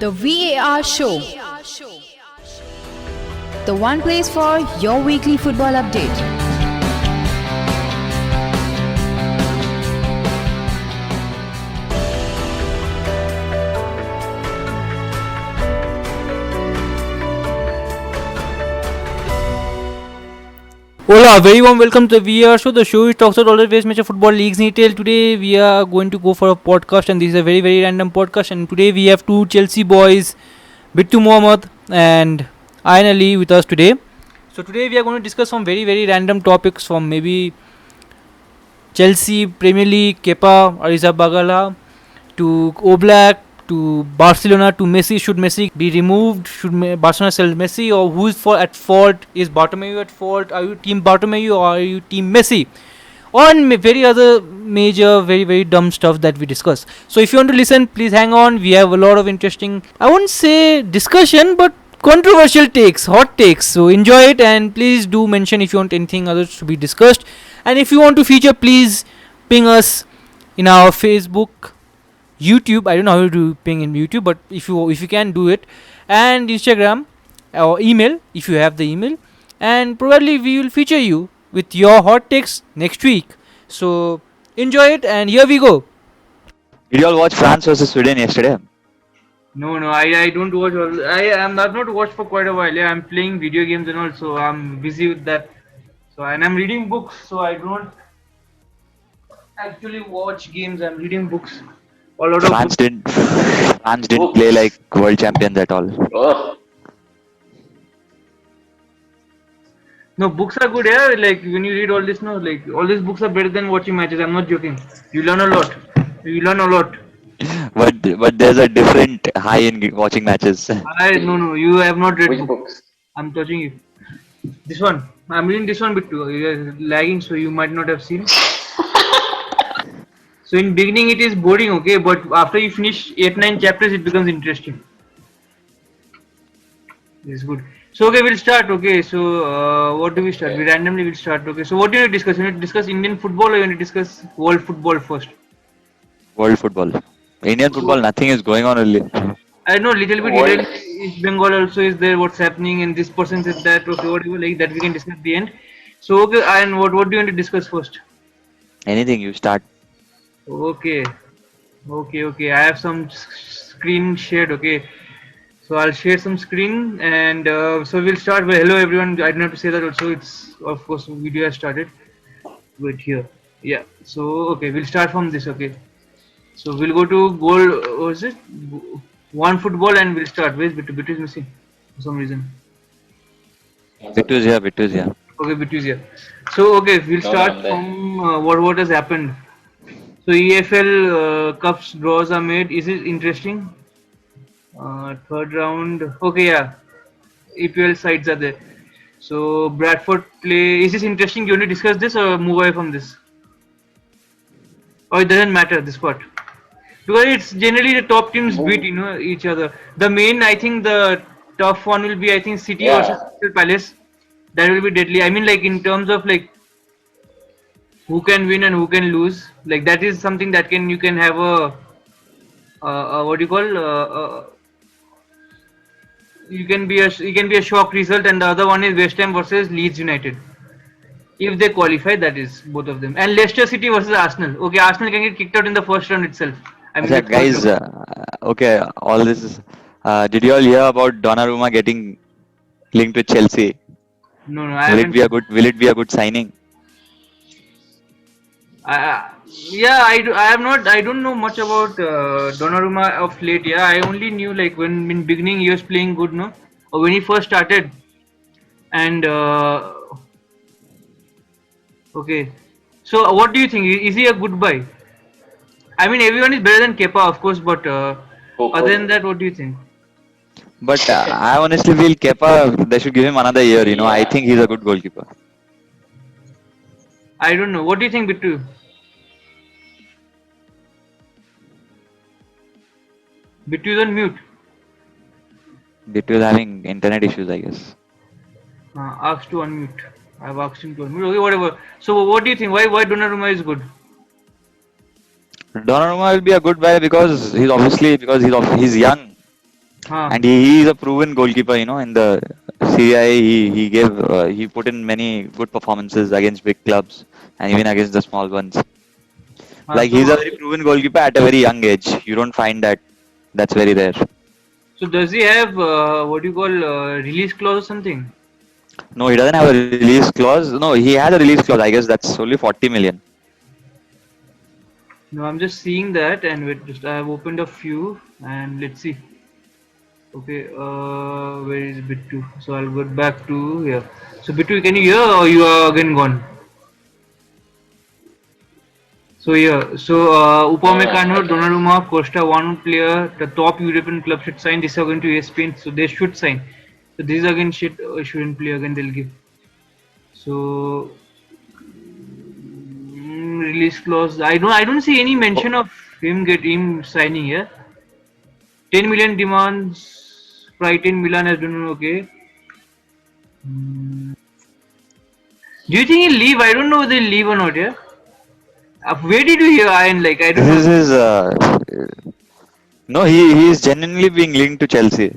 The VAR Show. The one place for your weekly football update. Hola, very warm welcome to the VR show. The show which talks about all the various major football leagues in detail. Today we are going to go for a podcast, and this is a very random podcast. And today we have two Chelsea boys, Bittu Mohammed and Ayan Ali, with us today. So today we are going to discuss some very random topics from maybe Chelsea, Premier League, Kepa, Arrizabalaga, to Oblak, to Barcelona, to Messi. Should Messi be removed? Should Barcelona sell Messi? Or who is at fault? Is Bartomeu at fault? Are you team Bartomeu or are you team Messi? On very other major, very dumb stuff that we discuss. So if you want to listen, please hang on. We have a lot of interesting, I won't say discussion, but controversial takes, hot takes. So enjoy it, and please do mention if you want anything others to be discussed. And if you want to feature, please ping us in our Facebook, YouTube. I don't know how to do ping in YouTube, but if you can do it, and Instagram or email if you have the email, and probably we will feature you with your hot takes next week. So enjoy it, and here we go. Did you all watch France versus Sweden yesterday? No, I don't watch all. I've not watched for quite a while. Yeah, I'm playing video games and all, so I'm busy with that. So and I'm reading books, so I don't actually watch games. I'm reading books. A lot of France didn't play like world champions at all. No, books are good. Yeah, like when you read all this, no, like all these books are better than watching matches. I'm not joking. You learn a lot. But there's a different high in watching matches. No, you have not read books. I'm touching you. This one. I'm reading this one bit too. You're lagging, so you might not have seen. So in beginning it is boring, okay, but after you finish 8-9 chapters, it becomes interesting. This is good. So okay, we'll start. Okay, so what do we start? We randomly will start. Okay, so what do you want to discuss? You want to discuss Indian football or you want to discuss world football first? World football. Indian football, nothing is going on really. I know little bit. East Bengal also is there. What's happening, and this person said that. Okay, whatever like that, we can discuss at the end. So okay, and what do you want to discuss first? Anything, you start. Okay. I have some screen shared. Okay, so I'll share some screen, and so we'll start with hello everyone. I don't have to say that also. It's of course video has started. Wait here. Yeah. So okay, we'll start from this. Okay. So we'll go to goal. What is it? One football, and we'll start. Where's Bittu? Bittu is missing for some reason. Bittu is here. Okay, Bittu is here. So okay, we'll start from what has happened. So EFL Cups draws are made. Is it interesting? Third round. Okay, yeah. EPL sides are there. So Bradford play. Is this interesting? You want to discuss this or move away from this? Or it doesn't matter this part because it's generally the top teams beat each other. The main, I think, the tough one will be City versus Crystal Palace. That will be deadly. I mean, like in terms of like who can win and who can lose. Like that is something that you can have a what do you call you can be a shock result, and the other one is West Ham versus Leeds United. If they qualify, that is both of them. And Leicester City versus Arsenal. Okay, Arsenal can get kicked out in the first round itself. I mean, Guys, okay, all this is. Did you all hear about Donnarumma getting linked with Chelsea? No, Will it be a good signing? Yeah, I have not. I don't know much about Donnarumma of late. Yeah, I only knew like when in beginning he was playing good, no, or when he first started. And okay, so what do you think? Is he a good buy? I mean, everyone is better than Kepa, of course, but other than that, what do you think? But I honestly feel Kepa, they should give him another year. I think he's a good goalkeeper. I don't know. What do you think, Bittu? Bittu is on mute. Bittu is having internet issues, I guess. Asked to unmute. I've asked him to unmute. Okay, whatever. So, what do you think? Why Donnarumma is good? Donnarumma will be a good buy because he's young. and he is a proven goalkeeper. In the Serie A, he put in many good performances against big clubs and even against the small ones. Like he's a very proven goalkeeper at a very young age. You don't find that. That's very rare. So does he have what do you call release clause or something? No, he doesn't have a release clause. No, he has a release clause. I guess that's only 40 million. No, I'm just seeing that, and wait, just I have opened a few, and let's see. Okay, where is Bittu? So I'll go back to here. So Bittu, can you hear or you are again gone? So yeah, so Upamecano, Donnarumma, Costa, one player, the top European club should sign. This are going to Spain, so they should sign. So these again shouldn't play again. They'll give. So release clause. I don't see any mention of him signing here. 10 million demands. Brighton, Milan has done okay. Do you think he'll leave? I don't know whether he'll leave or not. Yeah. Where did you hear Iron? Like I don't This know. is no, he is genuinely being linked to Chelsea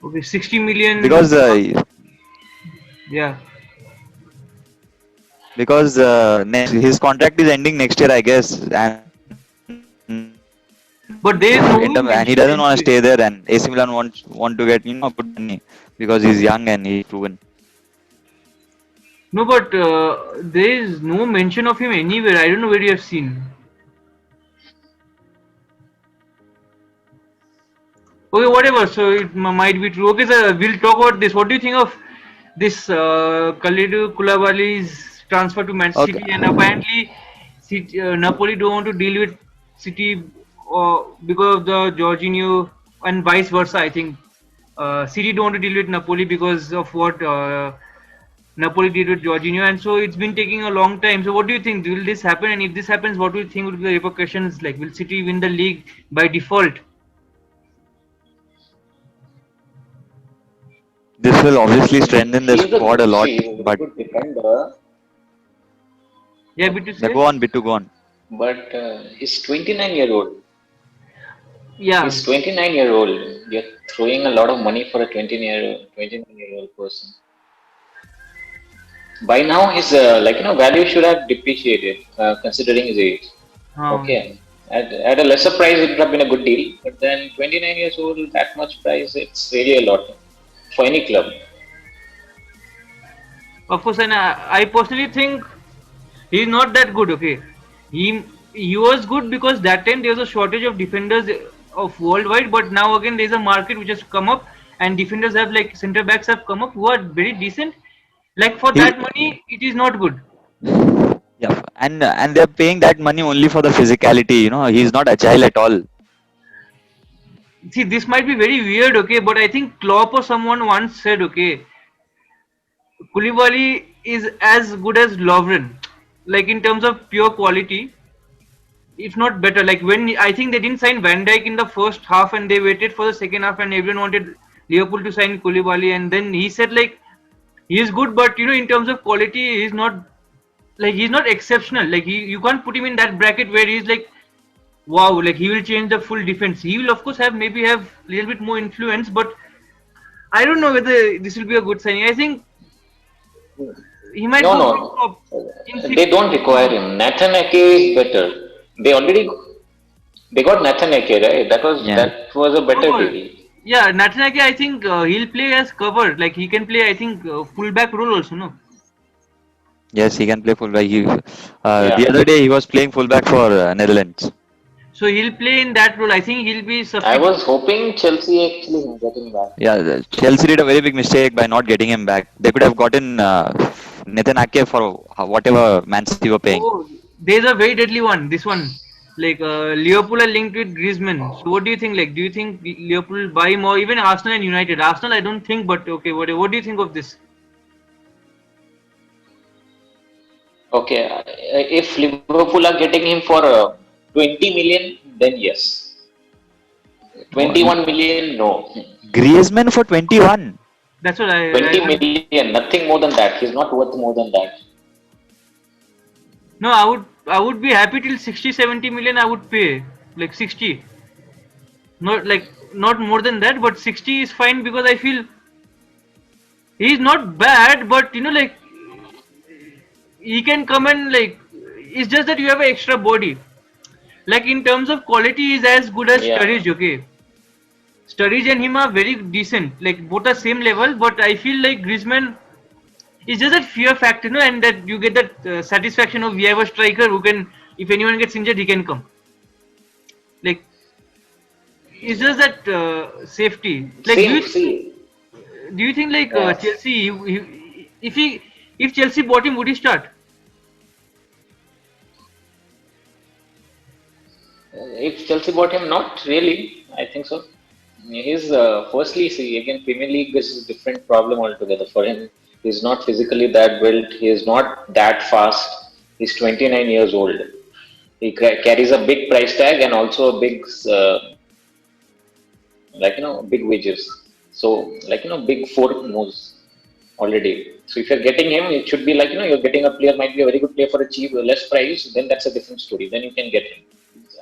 Okay, 60 million. because Yeah. his contract is ending next year, I guess, and But there is no and he doesn't want to stay there, and AC Milan want to get good money because he's young and he's proven. No, but there is no mention of him anywhere. I don't know where you have seen. Okay, whatever. So it might be true. Okay, sir, we'll talk about this. What do you think of this Kalidou Koulibaly's transfer to Man Okay. City? And apparently, Napoli don't want to deal with City because of the Jorginho and vice versa. I think City don't want to deal with Napoli because of what Napoli did with Jorginho, and so it's been taking a long time. So, what do you think? Will this happen? And if this happens, what do you think would be the repercussions? Like, will City win the league by default? This will obviously strengthen the He's a squad a lot, he's a but good defender, Yeah, but to say, go on, Bittu, go on. but he's 29-year-old. yeah, He's 29-year-old. You're throwing a lot of money for a 29-year-old person. By now, his value should have depreciated, considering his age. Okay, at a lesser price, it would have been a good deal. But then, 29 years old, that much price, it's really a lot for any club. of course, and I personally think he's not that good. Okay, he was good because that time there was a shortage of defenders of worldwide, but now again there's a market which has come up, and defenders have like center backs have come up who are very decent. Like for He- that money, it is not good. Yeah, and they're paying that money only for the physicality. He's not agile at all. See, this might be very weird, okay, but I think Klopp or someone once said, okay, Koulibaly is as good as Lovren, like in terms of pure quality, if not better. Like when I think they didn't sign Van Dijk in the first half and they waited for the second half and everyone wanted Liverpool to sign Koulibaly, and then he said like he is good, but in terms of quality, he's not exceptional. Like you can't put him in that bracket where he's like wow, like he will change the full defense. He will of course have a little bit more influence, but I don't know whether this will be a good signing. I think he might go No. top in They City. don't require him. Nathan Ake is better. They got Nathan Ake, right? That was a better Oh, deal. yeah, Natanaki, I think he'll play as cover. Like he can play, I think, fullback role also. No. Yes, he can play fullback. The Yeah. other day he was playing fullback for Netherlands. So he'll play in that role. I think he'll be I substitute. was hoping Chelsea actually get him back. Yeah, Chelsea did a very big mistake by not getting him back. They could have gotten Nathan Ake for whatever Man City were paying. Oh, there's a very deadly one. This one, like Liverpool are linked with Griezmann. So what do you think? Like, do you think Liverpool will buy him or even Arsenal and United? Arsenal, I don't think, but okay, what do you think of this? Okay, if Liverpool are getting him for 20 million, then yes. 21 million, no. Griezmann for 21. That's what I. 20 million, nothing more than that. He's not worth more than that. No, I would be happy till 60, 70 million. I would pay like 60. Not like not more than that, but 60 is fine because I feel he's not bad, but like he can come and like it's just that you have an extra body. Like in terms of quality, he's as good as Yeah. Sturridge. Okay, Sturridge and him are very decent. Like both are same level, but I feel like Griezmann is just that fear factor, and that you get that satisfaction of we have a striker who can, if anyone gets injured, he can come. Like it's just that safety. Like See, do you think like yeah. Chelsea, if Chelsea bought him, would he start? If Chelsea bought him, not really. I think so. He's firstly, see again, Premier League is a different problem altogether for him. He's not physically that built. He is not that fast. He's 29 years old. He carries a big price tag and also a big, big wages. So, big four moves already. So if you're getting him, it should be you're getting a player, might be a very good player for a cheap, less price. Then that's a different story. Then you can get him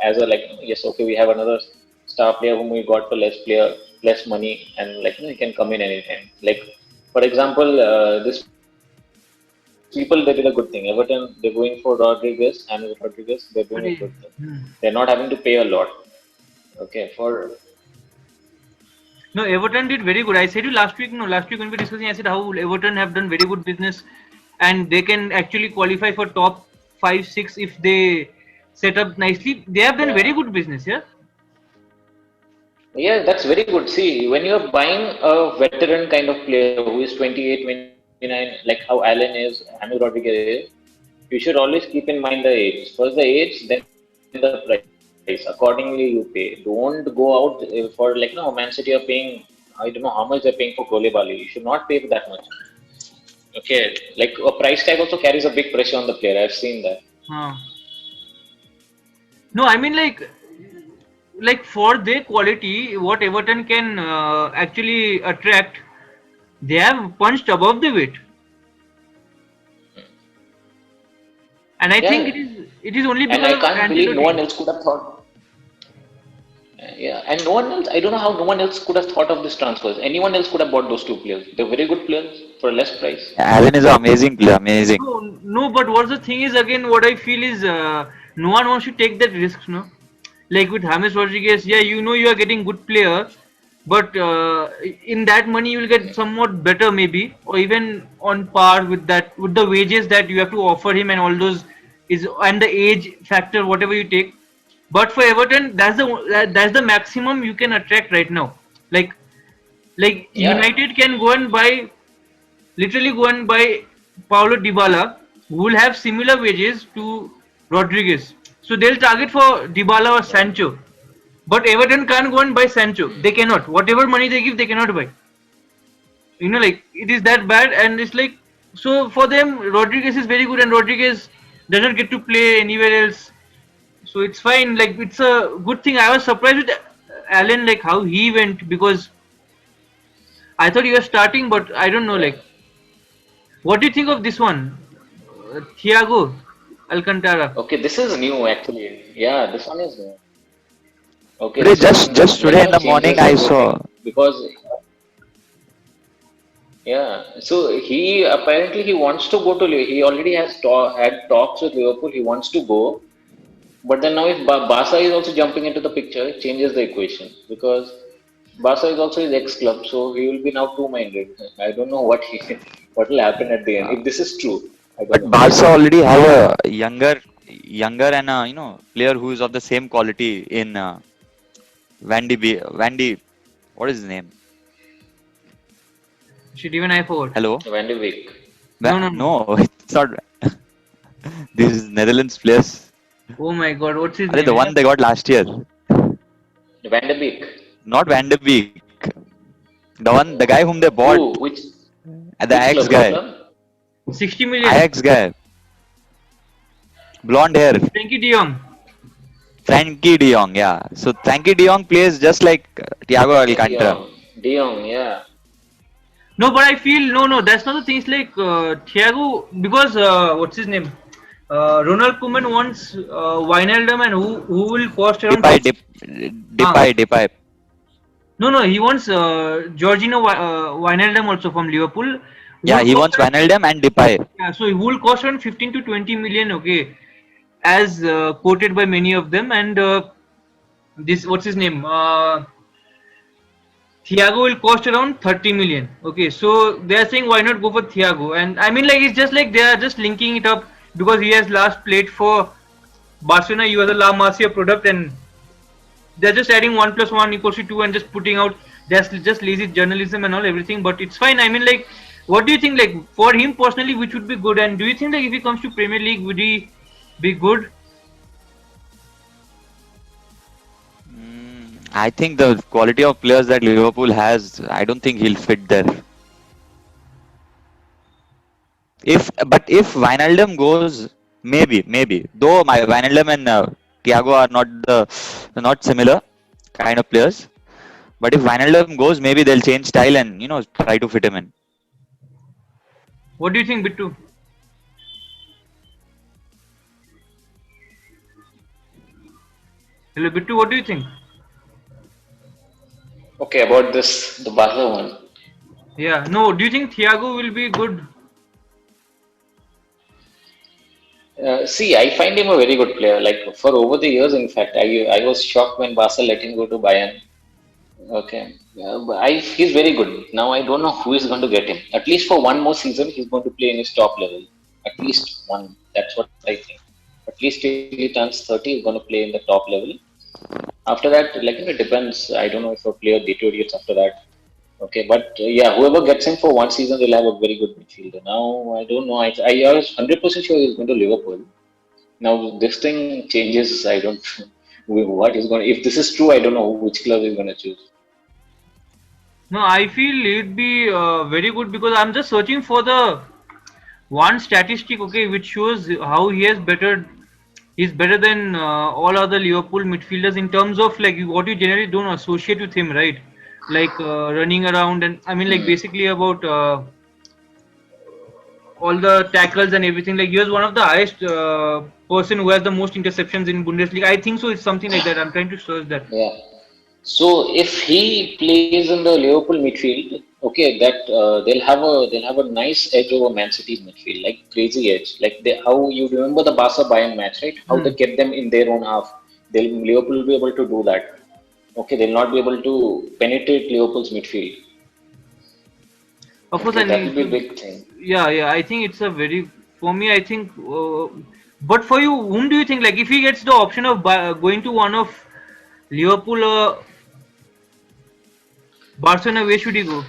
as a yes, okay, we have another star player whom we got for less money, and he can come in anytime. Like for example, this people, they did a good thing. Everton, they're going for Rodriguez, and Rodriguez, they're doing a good thing. They're not having to pay a lot. Okay, No, Everton did very good. I said you last week. No, last week when we were discussing, I said how Everton have done very good business, and they can actually qualify for top 5, 6 if they set up nicely. They have done very good business, yeah. Yeah, that's very good. See, when you're buying a veteran kind of player who is 28, 29, like how Allen is, James Rodriguez is, you should always keep in mind the age. First the age, then the price. Accordingly, you pay. Don't go out for Man City are paying. I don't know how much they're paying for Koulibaly. You should not pay that much. Okay, like a price tag also carries a big pressure on the player. I've seen that. No, I mean like for their quality, what Everton can actually attract, they have punched above the weight, and I think it is only because and I of can't believe no Ancelotti. one else could have thought. Yeah, and no one else. I don't know how no one else could have thought of this transfers. Anyone else could have bought those two players. They're very good players for less price. Allen is an amazing player, amazing. No, but what the thing is again, what I feel is no one wants to take that risk, no. Like with James Rodriguez, yeah, you are getting good player, but in that money you will get somewhat better maybe, or even on par with that, with the wages that you have to offer him and all those and the age factor, whatever you take. But for Everton, that's the maximum you can attract right now. Like United can literally go and buy Paulo Dybala, who will have similar wages to Rodriguez. So they'll target for Dybala or Sancho. But Everton can't go and buy Sancho. They cannot. Whatever money they give, they cannot buy. Like it is that bad, and it's like so for them. Rodriguez is very good, and Rodriguez doesn't get to play anywhere else. So it's fine. Like it's a good thing. I was surprised with Allen, like how he went, because I thought he was starting, but I don't know. Like, what do you think of this one, Thiago Alcantara? Okay, this is new actually. Yeah, this one is new. Okay, Today, this one, just today in the morning, I changes saw. everything because yeah. So he apparently he wants to go to. He already has had talks with Liverpool. He wants to go, but then now if Barca is also jumping into the picture, it changes the equation because Barca is also his ex-club, so he will be now two-minded. I don't know what will happen at the end if this is true. I don't But know. Barca already have a younger and a player who is of the same quality in Vandy. What is his name? Shit, even I forgot. Hello. Van de Beek. No. It's not. This is Netherlands players. Oh my God, what's his Are name? the one they got last year? Van de Beek. Not Van de Beek. The guy whom they bought, Who? Which? the Ajax Which guy, club? 60 million. Ajax guy, blonde hair, Frankie De Jong. Frankie De Jong. Yeah. So Frankie De Jong plays just like Thiago Alcantara. De Jong, yeah. No, but I feel no. That's not the thing. It's like Thiago, because what's his name? Ronald Koeman wants Wijnaldum, and who will cost around. Depay. No, he wants Georgino Wijnaldum also from Liverpool. Yeah, Would he cost wants Wijnaldum and Depay. yeah, so he will cost around 15 to 20 million. Okay, as quoted by many of them, and this what's his name? Thiago will cost around 30 million. Okay, so they are saying why not go for Thiago? And I mean, like it's just like they are just linking it up because he has last played for Barcelona. He was a La Masia product, and they're just adding 1+1=2 and just putting out just lazy journalism and all everything. But it's fine. I mean, like, what do you think? Like for him personally, which would be good? And do you think like if he comes to Premier League, would he be good? I think the quality of players that Liverpool has, I don't think he'll fit there. If Wijnaldum goes, maybe. Though my Wijnaldum and Thiago are not similar kind of players. But if Wijnaldum goes, maybe they'll change style and try to fit him in. What do you think, Bittu? Hello, Bittu. What do you think? Okay, about this, the Barca one. Yeah. No. Do you think Thiago will be good? See, I find him a very good player. Like for over the years, in fact, I was shocked when Barca let him go to Bayern. Okay, but he's very good. Now I don't know who is going to get him. At least for one more season, he's going to play in his top level. At least one. That's what I think. At least till he turns 30, he's going to play in the top level. After that, like it depends. I don't know if a player deteriorates after that. Okay, but yeah, whoever gets him for one season, they'll have a very good midfielder. Now I don't know. I was 100% sure he's going to Liverpool. Now this thing changes. I don't what is going. If this is true, I don't know which club he's going to choose. No, I feel it'd be very good because I'm just searching for the one statistic, okay, which shows how he has better. He's better than all other Liverpool midfielders in terms of like what you generally don't associate with him, right? Like running around and I mean like basically about all the tackles and everything. Like he was one of the highest person who has the most interceptions in Bundesliga. I think so. It's something like that. I'm trying to search that. Yeah. So if he plays in the Liverpool midfield, okay, that they'll have a nice edge over Man City's midfield, like crazy edge, like how you remember the Barca Bayern match, right? How they kept them in their own half. Liverpool will be able to do that. Okay, they'll not be able to penetrate Liverpool's midfield. Of course, Okay, I that will need be a to. big thing. Yeah. I think it's a very for me. I think, but for you, whom do you think? Like, if he gets the option of going to one of Liverpool or Barcelona, where should he go?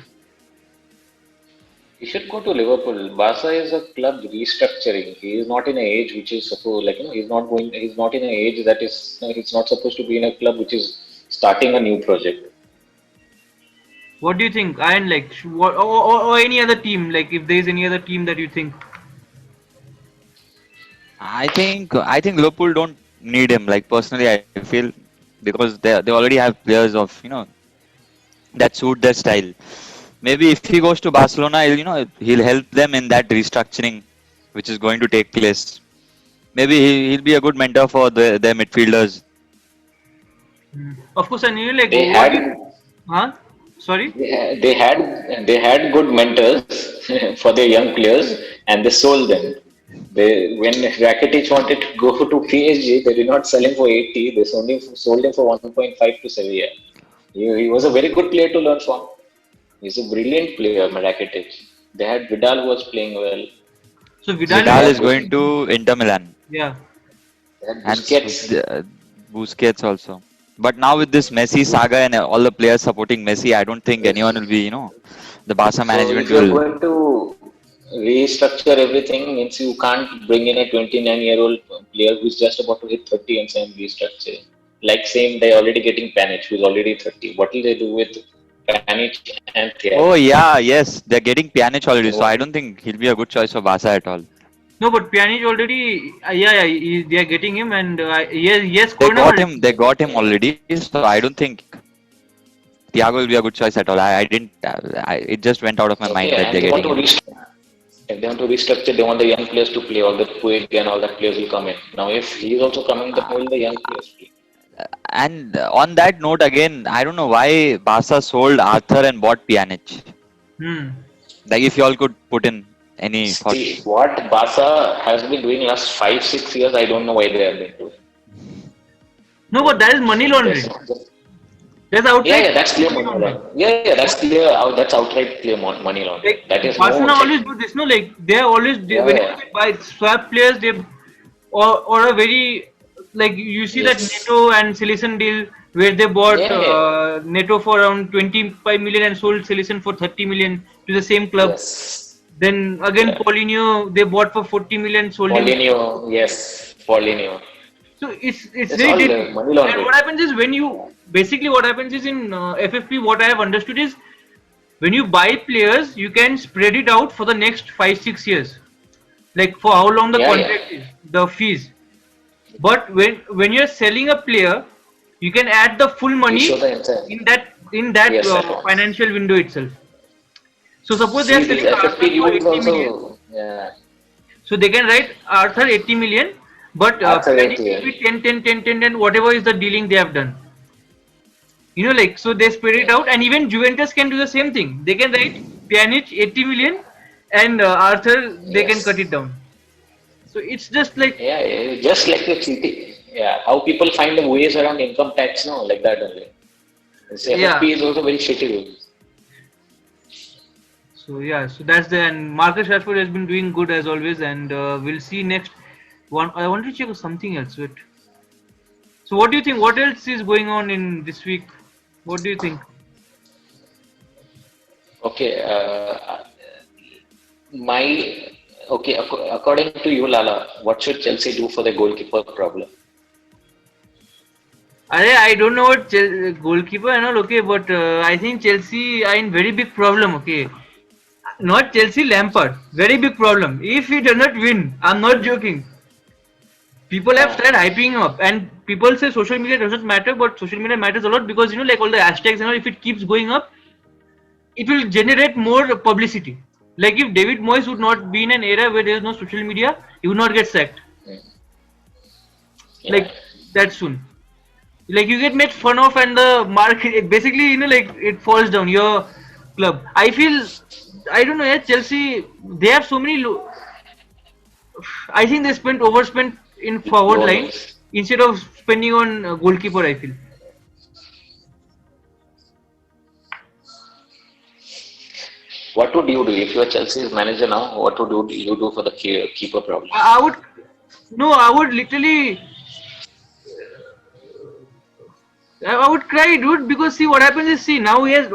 He should go to Liverpool. Barca is a club restructuring. He is not in an age which is supposed, like he's not going. He's not in an age that is. He's not supposed to be in a club which is starting a new project. What do you think? And like, or any other team? Like, if there's any other team that you think. I think Liverpool don't need him. Like personally, I feel because they already have players of that suit their style. Maybe if he goes to Barcelona, he'll help them in that restructuring, which is going to take place. Maybe he'll be a good mentor for their midfielders. Of course, I need like They what? had Huh? Sorry. they had good mentors for their young players, and they sold them. When Rakitic wanted to go to PSG, they did not sell him for 80. They sold him for 1.5 to Sevilla. He was a very good player to learn from. He's a brilliant player, Rakitic. They had Vidal who was playing well. So Vidal. Vidal had is going to Inter Milan Yeah. They had and Busquets. Busquets also. But now with this Messi saga and all the players supporting Messi, I don't think anyone will be, the Barca So management if you're will. going to restructure everything, means you can't bring in a 29-year-old player who's just about to hit 30 and saying restructure. Like saying they're already getting Panic, who's already 30. What will they do with Panic and Oh Thiago? yeah, yes, they're getting Pjanic already, so So I don't think he'll be a good choice for Barca at all. No, but Pjanic already. They are getting him, and yes, They corner got already. him. They got him already, so I don't think Thiago will be a good choice at all. I didn't. It just went out of my okay, mind that and they're they want getting to him. restructure. If they want to restructure, they want the young players to play. All the Puig and all that players will come in. Now, if he's also coming, then will the young players play? And on that note, again, I don't know why Barca sold Arthur and bought Pjanic. Like, if you all could put in any thoughts. See, what Barca has been doing last 5-6 years, I don't know why they have been doing. No, but that is money laundering. That's outright. Yeah, that's clear money laundering. Yeah, that's clear. That's outright clear money laundering. Like, That is Barcelona always do this, no? Like they are always whenever they buy swap players, they or a very like you see that Neto and Silesen deal where they bought Neto for around 25 million and sold Silesen for 30 million to the same club. Yes. Then again Paulinho they bought for 40 million, sold him. Paulinho. So it's very different. And what happens is what happens is in FFP, what I have understood is when you buy players, you can spread it out for the next 5-6 years, like for how long the contract is, the fees. But when you're selling a player, you can add the full money in that financial window itself. So suppose they are selling Arthur for 80 million. So they can write Arthur 80 million. But Pjanic will be 10, and whatever is the dealing they have done. You know, like, so they spread it out, and even Juventus can do the same thing. They can write Pjanic 80 million and Arthur, they can cut it down. So it's just like... Yeah, just like the cheating. Yeah, how people find the ways around income tax, no, like that only. FFP is also very shitty. So yeah, so that's the... And Marcus Rashford has been doing good as always, and we'll see next... I want to check something else. Wait. So what do you think? What else is going on in this week? What do you think? Okay. According to you, Lala, what should Chelsea do for the goalkeeper problem? I don't know what goalkeeper and all, okay, but I think Chelsea are in very big problem, okay. Not Chelsea, Lampard. Very big problem. If he does not win, I'm not joking. People have started hyping him up, and people say social media doesn't matter, but social media matters a lot because, you know, like all the hashtags and all, if it keeps going up, it will generate more publicity. Like if David Moyes would not be in an era where there is no social media, he would not get sacked. Like that soon. Like you get made fun of, and the market basically, you know, like it falls down your club. I feel, I don't know, yeah, Chelsea, they have so many I think they overspent in forward line instead of spending on goalkeeper, I feel. What would you do if you are Chelsea's manager now? What would you do for the keeper problem? I would literally, I would cry, dude, because see what happens is, now he has,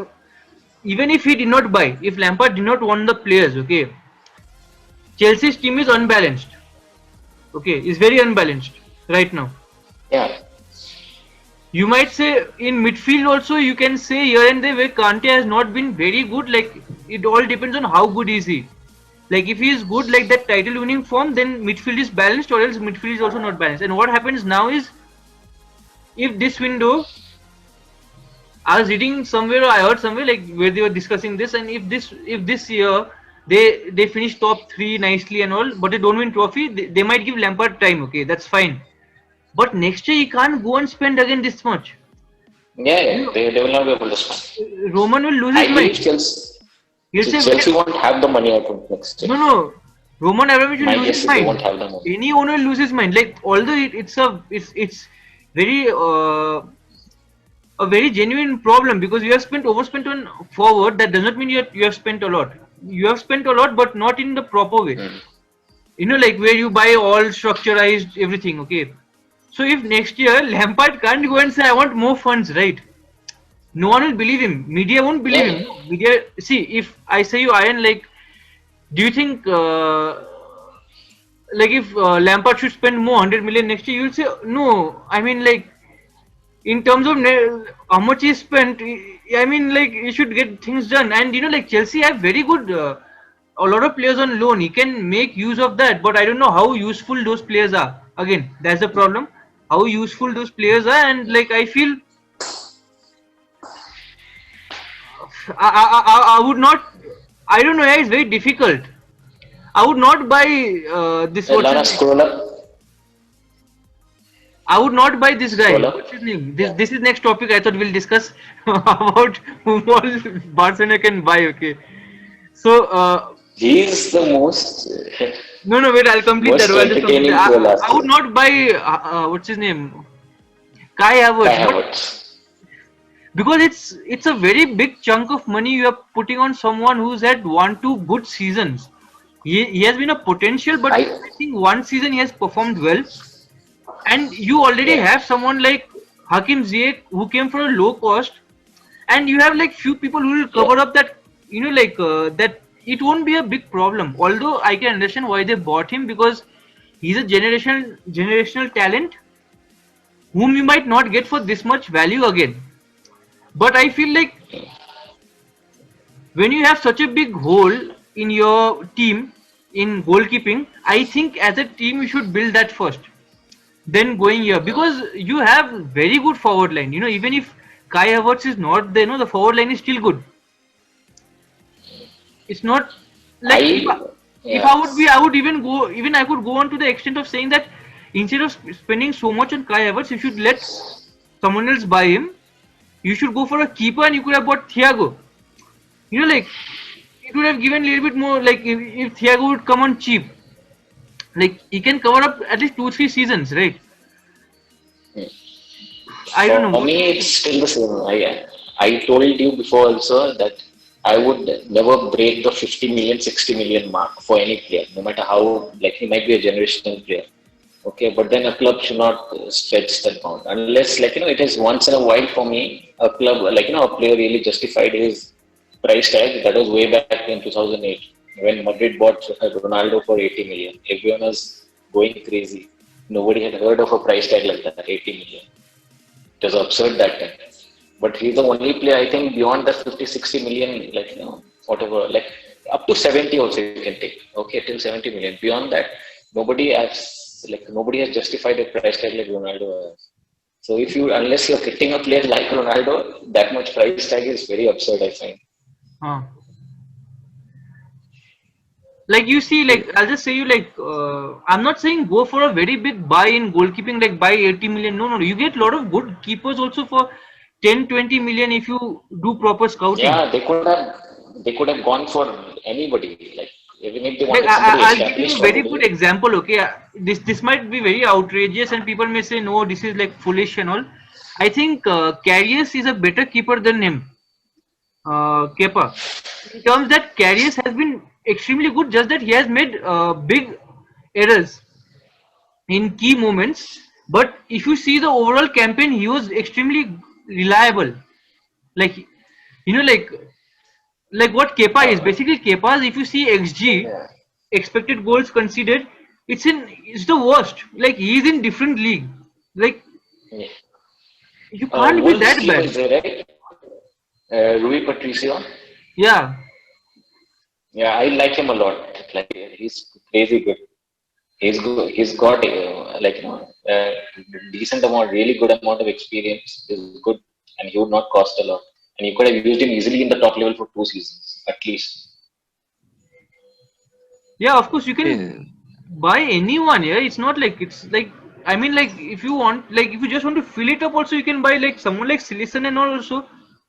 even if he did not buy, if Lampard did not want the players, okay, Chelsea's team is unbalanced. Okay, is very unbalanced right now. Yeah. You might say in midfield also, you can say here and there where Kante has not been very good. Like it all depends on how good is he. Like if he is good like that title winning form, then midfield is balanced, or else midfield is also not balanced. And what happens now is, if this window, I was reading somewhere, or I heard somewhere like where they were discussing this, and if this year they finish top 3 nicely and all, but they don't win trophy, they might give Lampard time, okay, that's fine. But next year he can't go and spend again this much. Yeah, they will not be able to spend. Roman will lose his mind. Chelsea won't have the money out of next year. No. Roman Abramovich will lose his mind. Won't have the money. Any owner will lose his mind. Like although it's very a very genuine problem, because you have overspent on forward. That does not mean you have spent a lot. You have spent a lot, but not in the proper way. You know, like where you buy all structurized everything. Okay, so if next year Lampard can't go and say I want more funds, right? No one will believe him. Media won't believe him. Media, see, if I say you, Iron, like, do you think like if Lampard should spend more 100 million next year? You'll say no. I mean, like, in terms of how much he spent, I mean, like, he should get things done. And you know, like Chelsea have very good, a lot of players on loan. He can make use of that, but I don't know how useful those players are. Again, that's the problem. How useful those players are, and like I feel, I would not. I don't know. Yeah, it's very difficult. I would not buy this. Scroll up. I would not buy this guy. Scholar? What's his name? This is next topic. I thought we'll discuss about whom all Barcelona can buy. Okay. So He is the most no, wait. I'll complete that. most I'll just complete entertaining that. player last I would year. not buy what's his name, Kai Kai Havertz, but Havertz. because it's a very big chunk of money you are putting on someone who's had 1-2 good seasons. He has been a potential, but I I think one season he has performed well. And you already yeah. have someone like Hakim Ziyech who came for a low cost, and you have like few people who will cover Yeah. up that, that it won't be a big problem. Although I can understand why they bought him, because he's a generational talent whom you might not get for this much value again. But I feel like when you have such a big hole in your team in goalkeeping, I think as a team you should build that first, then going here, because you have very good forward line. Even if Kai Havertz is not there, the forward line is still good. It's not like I if yeah. I would be, I would even I could go on to the extent of saying that instead of spending so much on Kai Havertz, you should let someone else buy him. You should go for a keeper, and you could have bought Thiago. Like it would have given a little bit more. Like if Thiago would come on cheap, like he can cover up at least 2-3 seasons, right? I don't know. For me, it's still the same. I told you before also that I would never break the 50 million, 60 million mark for any player, no matter how, like, he might be a generational player. Okay, but then a club should not stretch that amount unless, like, it is once in a while for me, a club, like, a player really justified his price tag. That was way back in 2008 when Madrid bought Ronaldo for 80 million. Everyone was going crazy. Nobody had heard of a price tag like that, 80 million. It was absurd that time. But he's the only player, I think, beyond that 50, 60 million, like, whatever, like up to 70 also you can take. Okay, till 70 million. Beyond that, nobody has justified a price tag like Ronaldo has. So unless you're getting a player like Ronaldo, that much price tag is very absurd, I find. Huh. Like you see, like I'll just say you, like I'm not saying go for a very big buy in goalkeeping, like buy 80 million. No, you get a lot of good keepers also for 10-20 million if you do proper scouting. Yeah, they could have gone for anybody, like even if they Like wanted somebody I'll give you established a very probably. good example. Okay, this might be very outrageous, and people may say no, this is like foolish and all. I think Karius is a better keeper than him, Kepa. In terms that Karius has been extremely good, just that he has made big errors in key moments. But if you see the overall campaign, he was extremely reliable. Like like what Kepa is. Basically, Kepa's, if you see XG, Yeah. expected goals conceded, it's the worst. Like he's in different league. Like Yeah. you can't be Wolves that keeper is bad. there, right? Rui Patricio. Yeah. Yeah, I like him a lot. Like, he's crazy good. He's good. He's got decent amount, really good amount of experience. He's good, and he would not cost a lot. And you could have used him easily in the top level for 2 seasons at least. Yeah, of course you can Yeah. buy anyone. Yeah, it's not like it's like, I mean, like if you want, like if you just want to fill it up, also you can buy like someone like Silison and all also,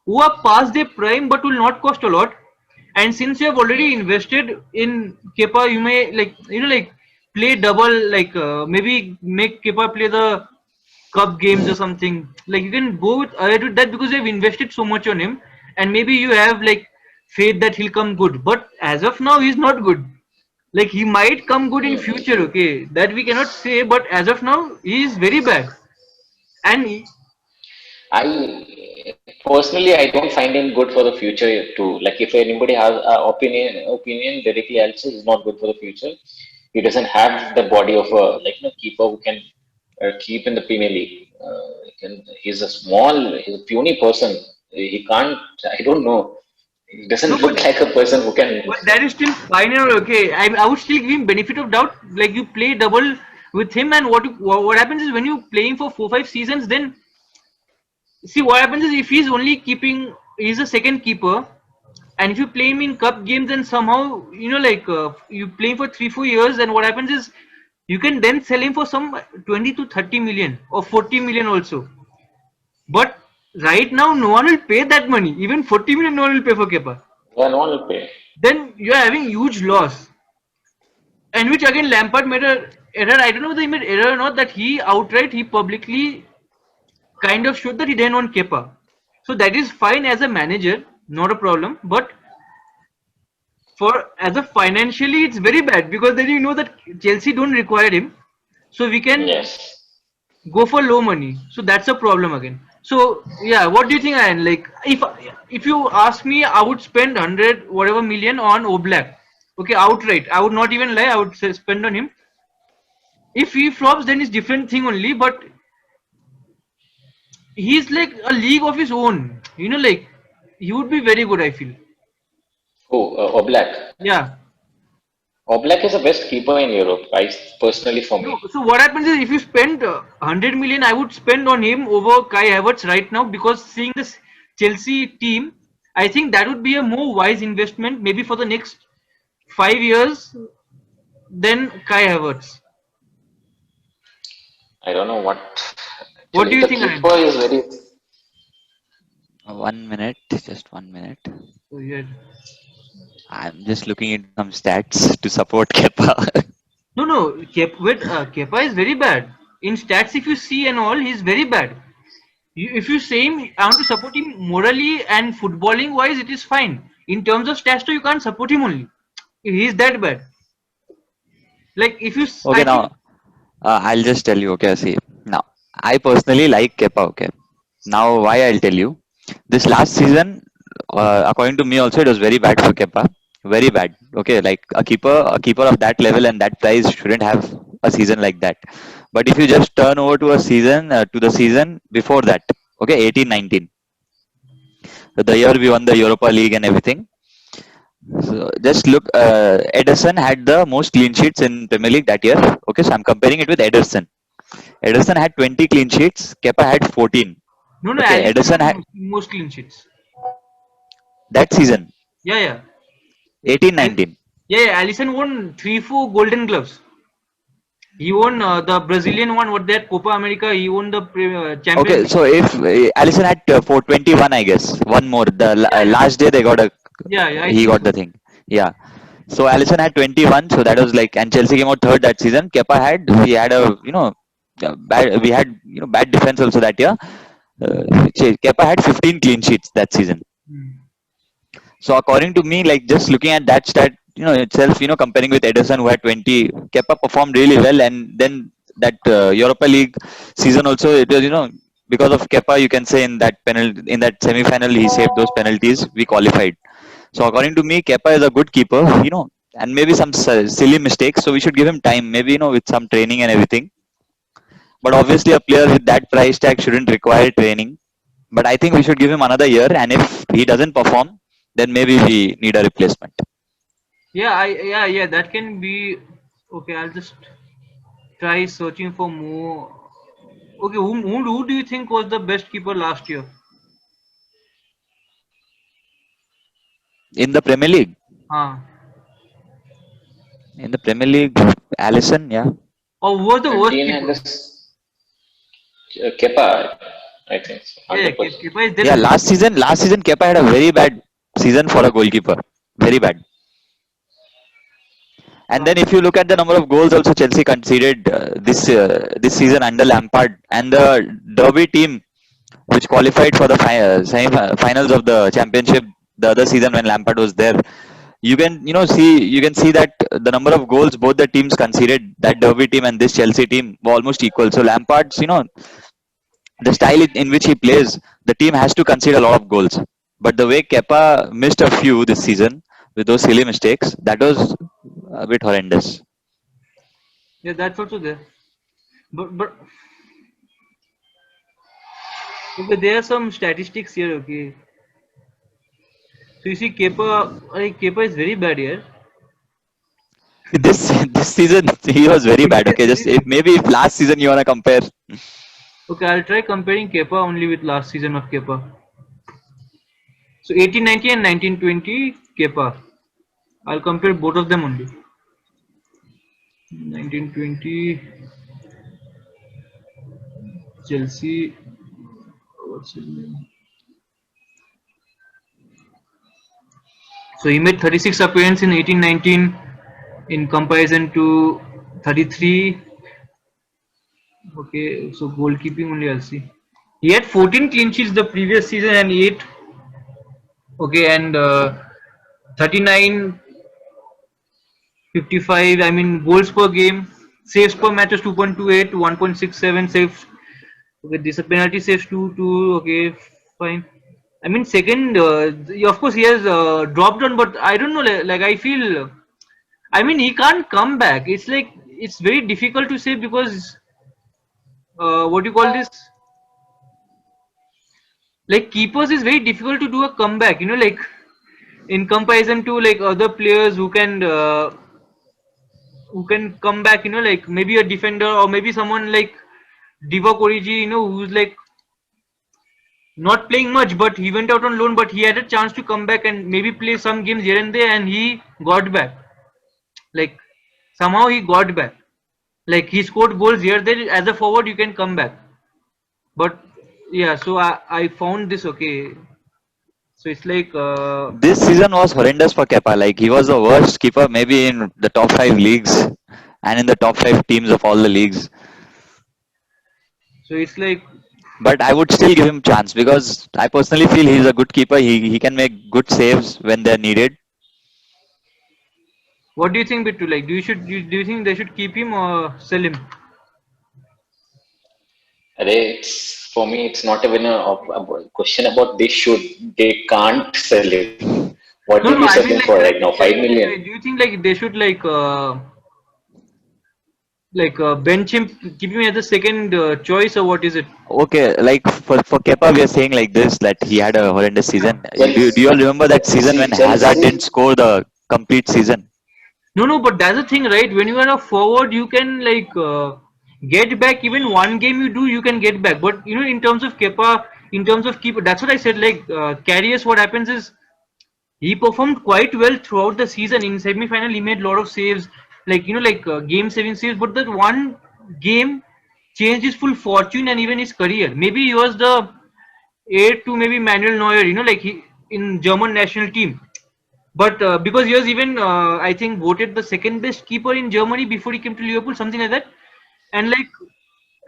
who are past their prime but will not cost a lot. And since you have already invested in Kepa, you may like play double, like maybe make Kepa play the cup games or something. Like you can go ahead with that because you've invested so much on him, and maybe you have like faith that he'll come good. But as of now, he's not good. Like he might come good in future, okay? That we cannot say, but as of now, he is very bad. And I personally, I don't find him good for the future too. Like, if anybody has an opinion directly, I'll say he's not good for the future. He doesn't have the body of a, keeper who can keep in the Premier League. He's a puny person. He can't. I don't know. He doesn't no, look like a person who can. but that is still fine and all, okay. I would still give him benefit of doubt. Like you play double with him, and what happens is when you playing for 4-5 seasons, then see what happens is if he's only keeping, he's a second keeper, and if you play him in cup games, and somehow like you playing for 3-4 years, then what happens is you can then sell him for some 20 to 30 million or 40 million also. But right now, no one will pay that money. Even 40 million, no one will pay for Kepa. Yeah, no one will pay. Then you are having huge loss. And which again Lampard made a error. I don't know whether he made error or not. That he publicly kind of showed that he didn't want Kepa. So that is fine as a manager, not a problem. But for as a financially, it's very bad because then you know that Chelsea don't require him, so we can Yes. go for low money. So that's a problem again. So yeah, what do you think, Ian? Like if you ask me, I would spend 100 whatever million on Oblak. Okay, outright. I would not even lie. I would say spend on him. If he flops, then it's different thing only. But he's like a league of his own. You know, like he would be very good. I feel. Oh, Oblak. Yeah. Oblak is the best keeper in Europe, personally for me. So what happens is if you spend 100 million, I would spend on him over Kai Havertz right now because seeing this Chelsea team, I think that would be a more wise investment maybe for the next 5 years than Kai Havertz. I don't know what. What do you The think, keeper is very. 1 minute, just 1 minute. So, yeah. I'm just looking at some stats to support Kepa. No, Kepa is very bad. In stats, if you see and all, he's very bad. If you say him, I want to support him morally and footballing wise, it is fine. In terms of stats, you can't support him only. He's that bad. Like if you, Okay, now I'll just tell you. Okay, see, now I personally like Kepa. Okay, now why I'll tell you. This last season, according to me, also it was very bad for Kepa. Very bad. Okay, like a keeper of that level and that price shouldn't have a season like that. But if you just turn over to a season, to the season before that, okay, 18-19, the year we won the Europa League and everything. So just look, Ederson had the most clean sheets in Premier League that year. Okay, so I'm comparing it with Ederson. Ederson had 20 clean sheets. Kepa had 14. no, Okay, Alisson Ederson had most clean sheets. that season, Yeah. 18-19. Yeah, Alisson won 3-4 Golden Gloves. He won the Brazilian one. What that Copa America? He won the Champions. Okay, League. so if Alisson had 421, I guess one more. The last day they got a Yeah, I he think got the so. thing. Yeah. So Alisson had 21, so that was like, and Chelsea came out third that season. Kepa had we had a bad we had bad defense also that year. Kepa had 15 clean sheets that season. Hmm. So according to me, like just looking at that stat, itself, comparing with Ederson who had 20, Kepa performed really well, and then that Europa League season also, it was because of Kepa, you can say in that semi-final he saved those penalties. We qualified. So according to me, Kepa is a good keeper, and maybe some silly mistakes. So we should give him time, maybe with some training and everything. But obviously, a player with that price tag shouldn't require training. But I think we should give him another year, and if he doesn't perform, then maybe we need a replacement. Yeah, that can be okay. I'll just try searching for more. Okay, who do you think was the best keeper last year? In the Premier League, Huh. Alisson, yeah. Or who was the worst Dean keeper? Henderson, Kepa, I think, so, Yeah, 100%. keeper is there. Yeah, last season Kepa had a very bad season for a goalkeeper. Very bad. And then if you look at the number of goals also Chelsea conceded this season under Lampard, and the Derby team which qualified for the finals of the championship the other season when Lampard was there, you can see that the number of goals both the teams conceded, that Derby team and this Chelsea team, were almost equal. So Lampard's the style in which he plays, the team has to concede a lot of goals. But the way Kepa missed a few this season with those silly mistakes, that was a bit horrendous. Yeah, that's also there. But okay, there are some statistics here. Okay, so you see, Kepa is very bad here. This season he was very bad. Okay, just if last season you wanna compare. Okay, I'll try comparing Kepa only with last season of Kepa. So 18-19 and 19-20 Kepa. I'll compare both of them only. 1920 Chelsea. What's his name? So he made 36 appearances in 1819 in comparison to 33. Okay, so goalkeeping only I'll see. He had 14 clean sheets the previous season and 8. Okay, and 39, 55. I mean goals per game, saves per match was 2.28 to 1.67 saves. Okay, this penalty saves 2. Okay, fine. I mean second. Of course he has dropped on, but I don't know. Like I feel. I mean he can't come back. It's like it's very difficult to say because what do you call this? Like keepers is very difficult to do a comeback. Like in comparison to like other players who can come back. Like maybe a defender or maybe someone like Divock Origi. Who's like not playing much, but he went out on loan, but he had a chance to come back and maybe play some games here and there, and he got back. Like somehow he got back. Like he scored goals here. There as a forward, you can come back. But yeah, so I found this okay. So it's like This season was horrendous for Kepa. Like he was the worst keeper, maybe in the top five leagues and in the top five teams of all the leagues. so it's like But I would still give him chance because I personally feel he's a good keeper. He can make good saves when they're needed. what do you think, Bittu? Like do you think they should keep him or sell him? For me, it's not even a question about they should. They can't sell it. What No, did no. you I sell mean him like for right now? 5 million. do you think like they should like bench him, keep him as the second choice, or what is it? Okay, like for Kepa, we are saying like this that he had a horrendous season. Do you all remember that season when Hazard didn't score the complete season? No, no, but that's the thing, right? When you are a forward, you can like get back. Even one game you do, you can get back. But in terms of Kepa, in terms of keeper, that's what I said. Like Karius, what happens is he performed quite well throughout the season. In semi-final, he made a lot of saves, like game-saving saves. But that one game changed his full fortune and even his career. Maybe he was the heir to maybe Manuel Neuer. Like he in German national team. But because he was even, I think, voted the second best keeper in Germany before he came to Liverpool, something like that. And like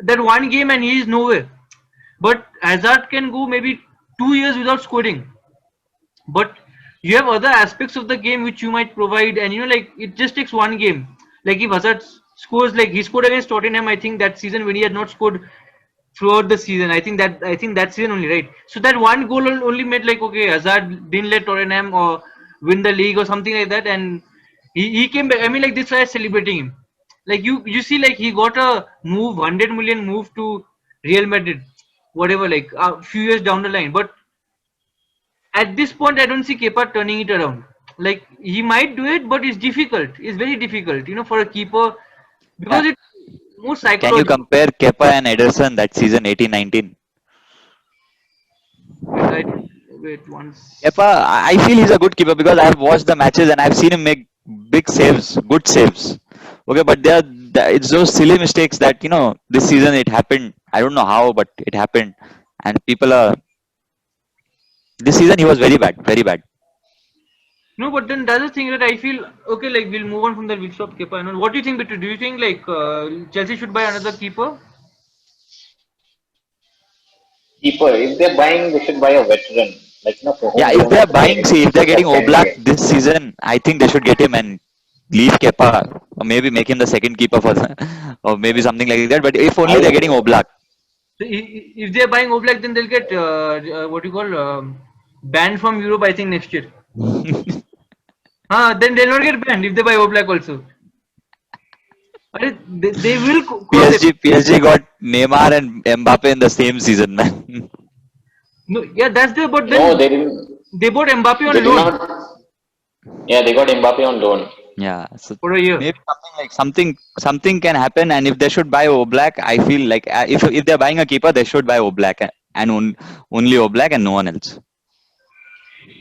that one game, and he is nowhere. But Hazard can go maybe 2 years without scoring. But you have other aspects of the game which you might provide, and like it just takes one game. Like if Hazard scores, like he scored against Tottenham, I think that season when he had not scored throughout the season. I think that season only, right? So that one goal only made like okay, Hazard didn't let Tottenham or win the league or something like that, and he came back. I mean, like this guy is celebrating him. Like you see, like he got a 100 million move to Real Madrid, whatever, like a few years down the line. But at this point, I don't see Kepa turning it around. Like he might do it, but it's difficult. It's very difficult, for a keeper Uh, because it's more Can you psychological. compare Kepa and Ederson that season 18-19? Wait, wait once. Kepa, I feel he's a good keeper because I've watched the matches and I've seen him make big saves, good saves. Okay, but it's those silly mistakes that this season it happened. I don't know how, but it happened, and people are. This season he was very bad, very bad. No, but then that's the thing that I feel okay. Like we'll move on from that. We'll stop Kepa. What do you think, Bittu? Do you think like Chelsea should buy another keeper? Keeper, if they're buying, they should buy a veteran. Like for Yeah, whom they if don't they're have to pay buying, see, anything. if they're So getting that kind of Oblak guy. this season, I think they should get him and leave Kepa, or maybe make him the second keeper for, or maybe something like that. But if only they're I getting Oblak. So if they're buying Oblak, then they'll get what you call banned from Europe. I think next year. Then they'll not get banned if they buy Oblak also. They will cause it. PSG got Neymar and Mbappe in the same season, man. No, yeah, that's there. But no, then they didn't. they bought Mbappe They on did loan not. Yeah, they got Mbappe on loan. Yeah, so for a year. maybe something can happen, and if they should buy Oblak, I feel like if they're buying a keeper, they should buy Oblak and only Oblak and no one else.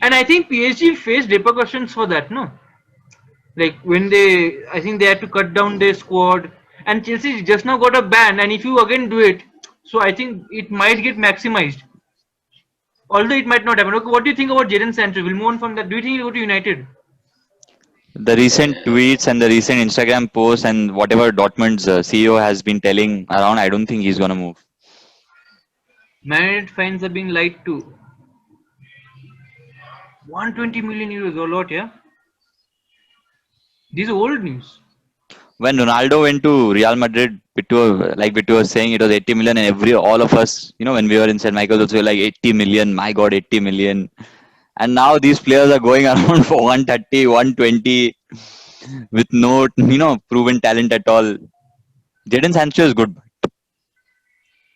And I think PSG faced repercussions for that. No, Like when I think they had to cut down their squad, and Chelsea just now got a ban, and if you again do it, so I think it might get maximized. Although it might not happen. Okay, what do you think about Jadon Sancho? We'll move on from that. Do you think he'll go to United? The recent tweets and the recent Instagram posts and whatever Dortmund's CEO has been telling around, I don't think he's gonna move. Man United fines are being lied to. 120 million euros, a lot, yeah. These are old news. When Ronaldo went to Real Madrid, Bittu was saying it was 80 million, and all of us, when we were in St. Michael's, also were like 80 million. My God, 80 million. And now these players are going around for 130, 120 with no, proven talent at all. Jadon Sancho is good.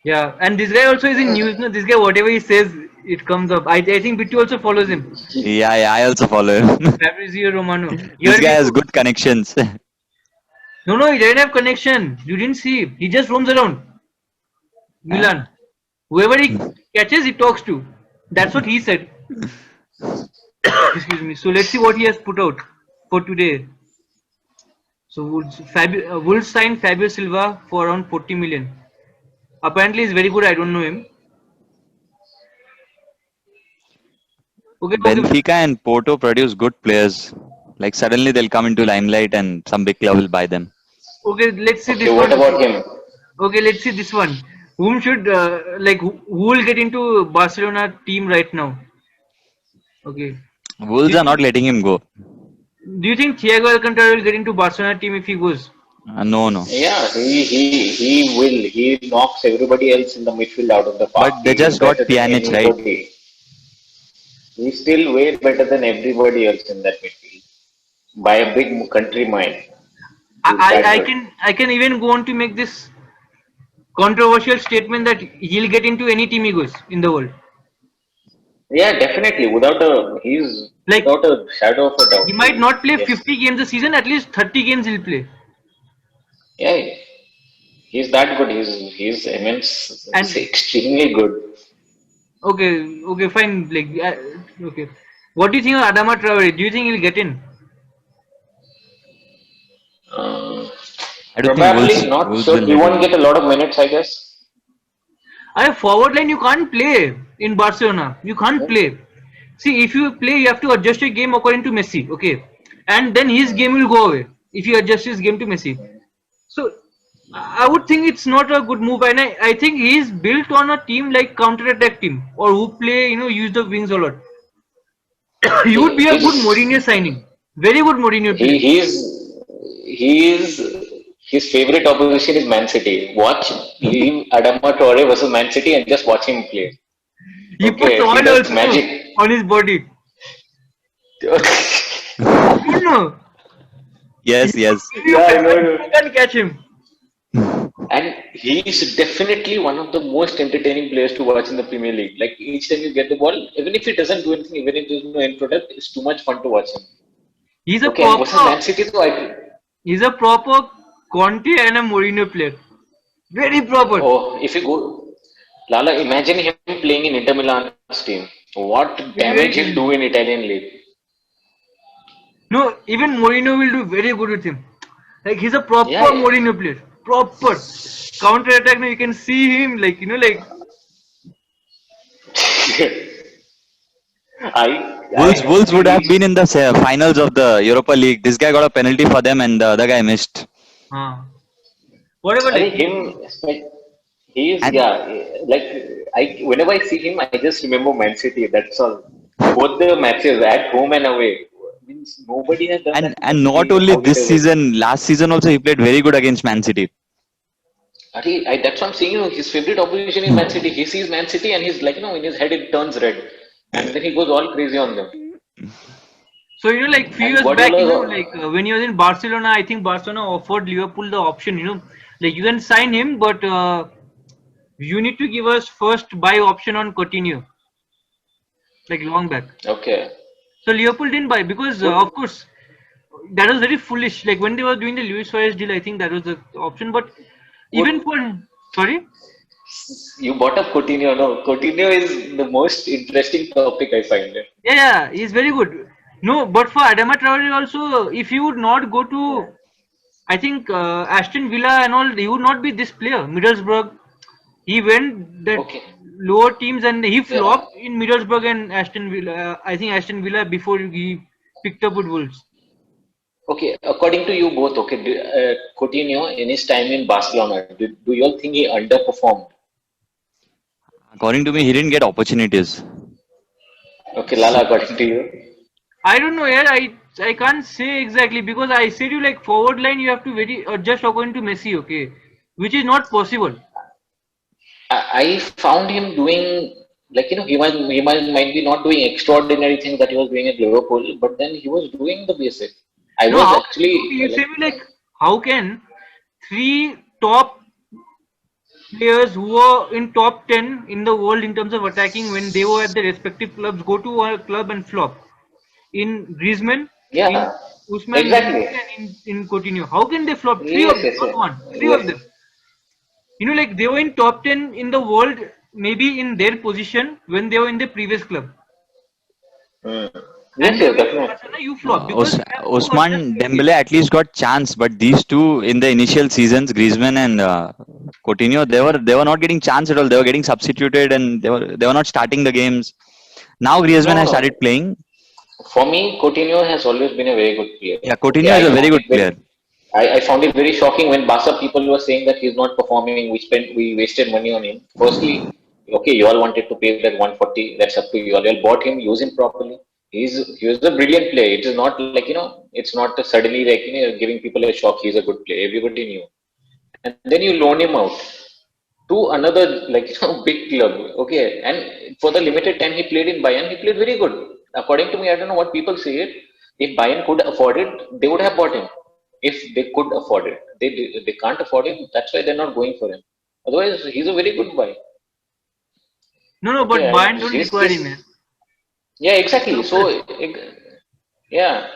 Yeah, and this guy also is in news. No, this guy, whatever he says, it comes up. I think Bittu also follows him. Yeah, I also follow him. Fabrizio Romano. This guy has good connections. No, he didn't have connection. You didn't see. He just roams around Milan. Whoever he catches, he talks to. That's what he said. Excuse me. So let's see what he has put out for today. So Wolves signed Fabio Silva for around 40 million. Apparently, he's very good. I don't know him. Okay. Benfica and Porto produce good players. Like suddenly they'll come into limelight and some big club will buy them. Okay, let's see this What one. about him? Okay, let's see this one. Whom should who will get into Barcelona team right now? Okay. Wolves are not letting him go. Do you think Thiago Alcantara will get into Barcelona team if he goes? No. Yeah, he will. He knocks everybody else in the midfield out of the park. But they just got Pjanic, right? He's still way better than everybody else in that midfield by a big country mind. I can even go on to make this controversial statement that he'll get into any team he goes in the world. Yeah, definitely. Without a shadow of a doubt. He might not play 50 games a season. At least 30 games he'll play. Yeah, he's that good. He's immense. And he's extremely good. Okay, fine. Okay. What do you think of Adama Traore? Do you think he'll get in? I don't Probably think not. Wolves So he won't get a lot of minutes, I guess. Forward line you can't play in Barcelona. You can't play. See, if you play, you have to adjust your game according to Messi. Okay, and then his game will go away if you adjust his game to Messi. So I would think it's not a good move, and I think he's built on a team like counter-attack team or who play use the wings a lot. He would be a good Mourinho signing. Very good Mourinho player. His favorite opposition is Man City. Watch Adama Traore versus Man City and just watch him play. He puts oil also magic on his body. You know. Yes. Yeah, I know. You can't catch him. And he's definitely one of the most entertaining players to watch in the Premier League. Like each time you get the ball, even if he doesn't do anything, even if there's no end product, it's too much fun to watch him. He's a proper Man City, he's a proper Conte and a Mourinho player. Very proper. Oh, if you go, Lala, imagine him playing in Inter Milan's team. What damage he'll do in Italian league. No, even Mourinho will do very good with him. Like he's a proper Mourinho player. Proper counter attack. Now you can see him Wolves would have been in the finals of the Europa League. This guy got a penalty for them, and the other guy missed. Whatever. Whenever I see him, I just remember Man City. That's all. Both the matches at home and away. Means nobody has done that. And not only this season, last season also he played very good against Man City. That's what I'm saying. His favorite opposition is Man City. He sees Man City and he's like, in his head it turns red, and then he goes all crazy on them. So few years back, when he was in Barcelona, I think Barcelona offered Liverpool the option. You can sign him, but you need to give us first buy option on Coutinho. Long back. Okay. So Liverpool didn't buy because, of course, that was very foolish. When they were doing the Luis Suarez deal, I think that was the option. But even sorry? You brought up Coutinho. No, Coutinho is the most interesting topic I find. Yeah, he's very good. No, but for Adama Traore also, if he would not go to, I think Aston Villa and all, he would not be this player. Middlesbrough, he went that Okay. lower teams and he Yeah. flopped in Middlesbrough and Aston Villa. I think Aston Villa before he picked up with Wolves. Okay. According to you both, okay, Coutinho in his time in Barcelona, do you all think he underperformed? According to me, he didn't get opportunities. Okay, Lala, according to you. I don't know, yeah, I can't say exactly because I said you like forward line you have to very adjust according to Messi, okay, which is not possible. I found him doing like he might be not doing extraordinary things that he was doing at Liverpool, but then he was doing the basic. I No, was how can actually you say me like how can three top players who were in top 10 in the world in terms of attacking when they were at their respective clubs go to a club and flop? In Griezmann, in yeah, Usman exactly. Dembele, and in Coutinho. How can they flop? Three of Yes, them, yes, not yes, one. Three of yes. them. You know, like they were in top 10 in the world, maybe in their position when they were in their previous club. Mm. Yes, And then yes, when you definitely. Barcelona, you flop because you have to adjust Osman quickly. Dembele at least got chance, but these two in the initial seasons, Griezmann and Coutinho, they were not getting chance at all. They were getting substituted and they were not starting the games. Now Griezmann No, has no. started playing. For me, Coutinho has always been a very good player. Yeah, Okay, Coutinho is a very good player. I found it very shocking when Barca people were saying that he's not performing. We wasted money on him. Firstly, okay, you all wanted to pay that 140. That's up to you all. You all bought him, use him properly. He was a brilliant player. It is not like it's not suddenly like giving people a shock. He's a good player. Everybody knew, and then you loan him out to another like big club. Okay, and for the limited time he played in Bayern, he played very good. According to me, I don't know what people say it. If Bayern could afford it, they would have bought him. If they could afford it, they can't afford him. That's why they're not going for him. Otherwise, he's a very good buy. No, no, Okay, but Bayern don't he's require him. just Man. yeah, exactly. So Lucas. yeah,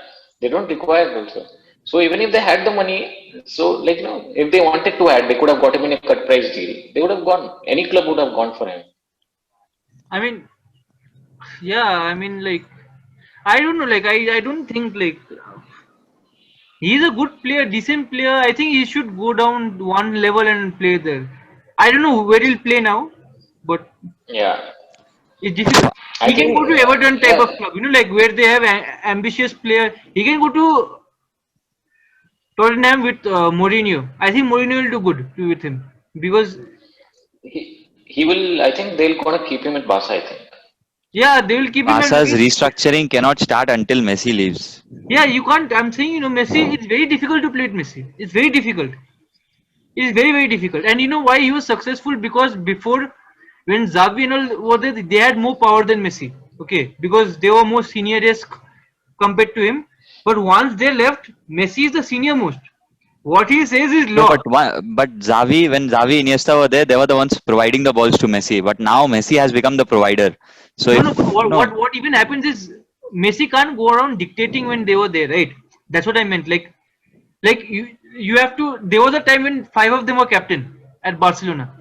they don't require also. So even if they had the money, so like if they wanted to add, they could have got him in a cut price deal. They would have gone. Any club would have gone for him. I mean, yeah, I mean, like, I don't know, like, I don't think, like, he's a good player, decent player. I think he should go down one level and play there. I don't know where he'll play now, but Yeah, it's difficult. I He can think go to Everton type of yeah. club, like where they have ambitious player. He can go to Tottenham with Mourinho. I think Mourinho will do good with him because He will. I think they'll gonna keep him at Barca. I think. yeah, they will keep him and Barca's again. restructuring cannot start until Messi leaves. Yeah, you can't. I'm saying Messi. It's very difficult to play with Messi. It's very difficult. It's very very difficult. And you know why he was successful? Because before, when Xavi and all were there, they had more power than Messi. Okay, because they were more senior-esque compared to him. But once they left, Messi is the senior most. What he says is No, law. but when Xavi Iniesta were there, they were the ones providing the balls to Messi. But now Messi has become the provider. So No, if no. But you know, what even happens is Messi can't go around dictating when they were there, right? That's what I meant. Like you have to. There was a time when five of them were captain at Barcelona.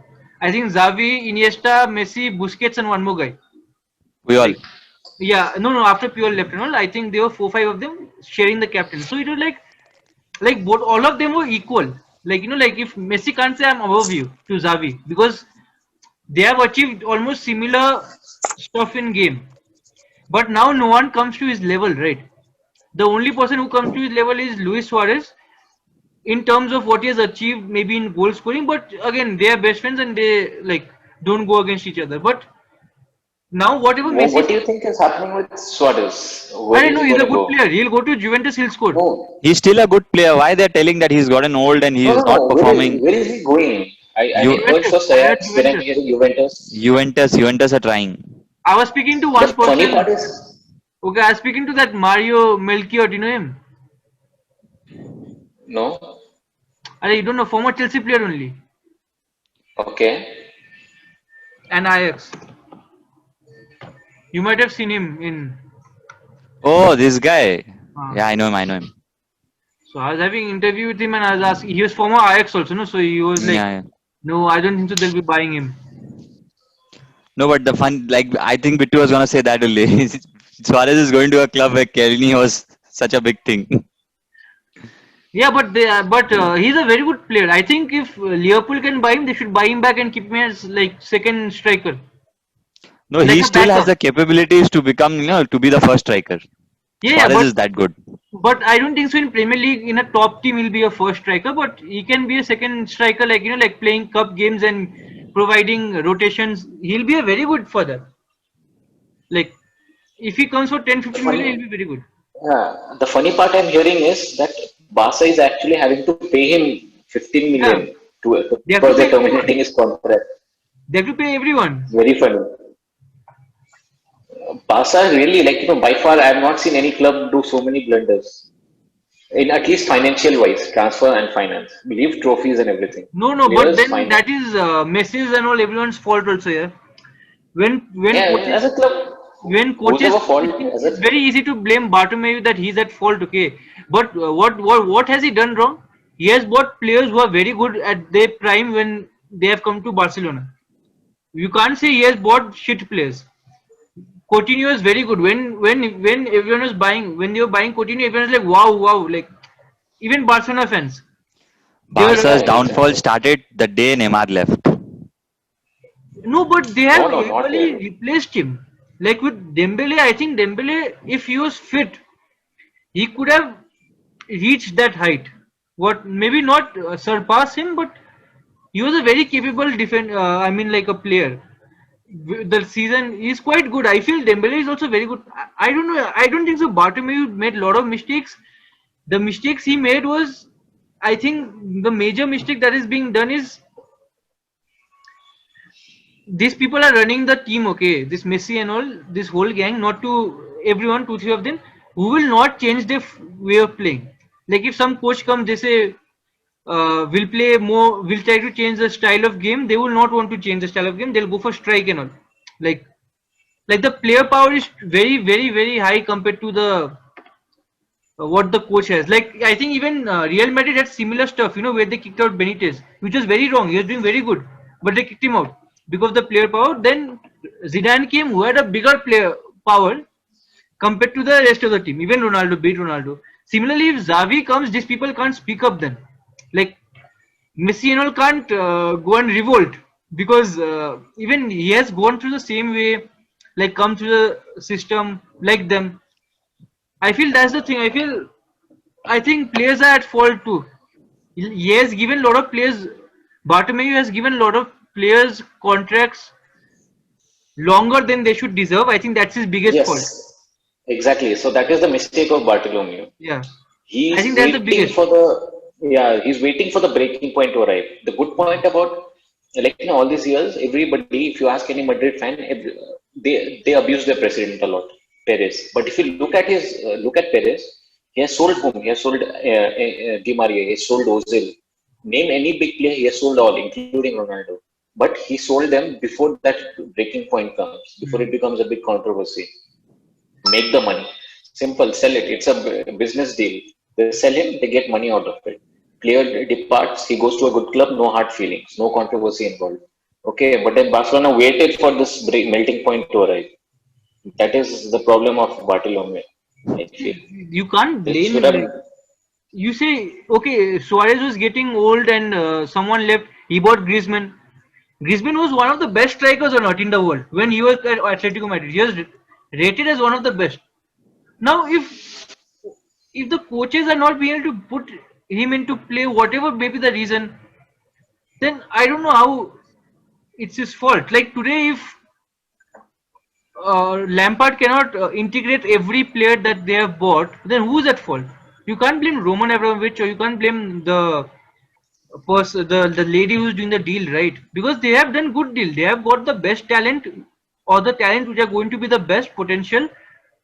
I think Xavi, Iniesta, Messi, Busquets, and one more guy. we all Like yeah, no. After Puyol left and all, I think there were 4 5 of them sharing the captain. So it was like both all of them were equal. Like like if Messi can't say I'm above you to Xavi because they have achieved almost similar stuff in game. But now no one comes to his level, right? The only person who comes to his level is Luis Suarez in terms of what he has achieved, maybe in goal scoring. But again, they are best friends and they like don't go against each other. But now whatever Messi, What do you think is happening with Suarez? I Where don't is know, he he's a gonna good go? player. He'll go to Juventus. He'll score. No, he's still a good player. Why they're telling that he's gotten old and no, he's no, not no. performing? Where is he going? I You heard Juventus. first I heard Ajax, then I'm Juventus. hearing Juventus. Juventus are trying. I was speaking to The one funny person. part is, Okay, I was speaking to that Mario Melchior. Do you know him? no, You don't know, former Chelsea player only, okay, and Ajax. You might have seen him in. Oh, this guy. Uh, Yeah, I know him. I know him. so I was having interview with him, and I was asking. He was former Ajax also, no? So he was like, Yeah, yeah. "No, I don't think so. They'll be buying him." No, but the fun, like I think Bittu was gonna say that only. Suarez is going to a club where Kelly was such a big thing. Yeah, but he's a very good player. I think if Liverpool can buy him, they should buy him back and keep him as like second striker, No, like he a still has backup. the capabilities to become, to be the first striker. Yeah, Suarez is that good. but I don't think so. In Premier League, in a top team, he'll be a first striker, but he can be a second striker, like like playing cup games and providing rotations. He'll be a very good for that. Like if he comes for 10, The 15 million, funny, he'll be very good. the funny part I'm hearing is that Barca is actually having to pay him 15 Yeah, million to they have to for pay the everyone. terminating his contract. They have to pay everyone. Very funny. Barca really by far I have not seen any club do so many blunders. In at least financial wise, transfer and finance. Leave trophies and everything. No, but Players then fine. that is Messi's and all everyone's fault also. Yeah, when Yeah, as coaches a club, when who's coaches our fault as it's a very easy to blame Bartomeu that he's at fault. Okay, but what has he done wrong? He has bought players who are very good at their prime when they have come to Barcelona. You can't say he has bought shit players. Coutinho is very good. When everyone was buying, when they were buying Coutinho, everyone was like, wow, like even Barcelona fans, they were yeah, Barca's downfall exactly. started the day Neymar left. no, but they No, have no, not equally really. replaced him. Like with Dembele, I think Dembele, if he was fit, he could have reached that height. What maybe not surpass him, but he was a very capable defend. I mean, like a player. The season is quite good. I feel Dembele is also very good. I don't know. I don't think so. Bartomeu made a lot of mistakes. The mistakes he made was, I think, the major mistake that is being done is these people are running the team. Okay, this Messi and all, this whole gang, not to everyone, two, three of them, who will not change their way of playing. Like if some coach comes, they say, will play more, will try to change the style of game. They will not want to change the style of game. They'll go for strike and all. Like like the player power is very high compared to the what the coach has. Like I think even Real Madrid had similar stuff, where they kicked out Benitez, which was very wrong. He was doing very good, but they kicked him out because of the player power. Then Zidane came, who had a bigger player power compared to the rest of the team. Even Ronaldo beat Ronaldo. Similarly, if Xavi comes, these people can't speak up then. Like Messi and all can't go and revolt because even he has gone through the same way, like come through the system like them. I feel that's the thing. I think players are at fault too. He has given a lot of players. Bartomeu has given a lot of players contracts longer than they should deserve. I think that's his biggest fault. Yes, exactly. So that is the mistake of Bartolomeo. Yeah, I He's think that's the waiting biggest. for the he's waiting for the breaking point to arrive. The good point about all these years, everybody, if you ask any Madrid fan, they abuse their president a lot, Perez. But if you look at Perez, he has sold whom? He has sold Di Maria. He has sold Ozil. Name any big player, he has sold all, including Ronaldo. But he sold them before that breaking point comes, before it becomes a big controversy. Make the money. Simple, sell it. It's a business deal. They sell him, they get money out of it. Player departs, he goes to a good club, no hard feelings, no controversy involved. Okay, but then Barcelona waited for this melting point to arrive. That is the problem of Bartolome, I feel. You can't They blame should him. have, Like you say, okay, Suarez was getting old and someone left. He bought Griezmann. Griezmann was one of the best strikers or not in the world when he was at Atletico Madrid. He was rated as one of the best. Now, if the coaches are not being able to put him into play, whatever may be the reason, then I don't know how it's his fault. Like today, if Lampard cannot integrate every player that they have bought, then who's at fault? You can't blame Roman Abramovich or you can't blame the lady who's doing the deal, right? Because they have done good deal. They have got the best talent or the talent which are going to be the best potential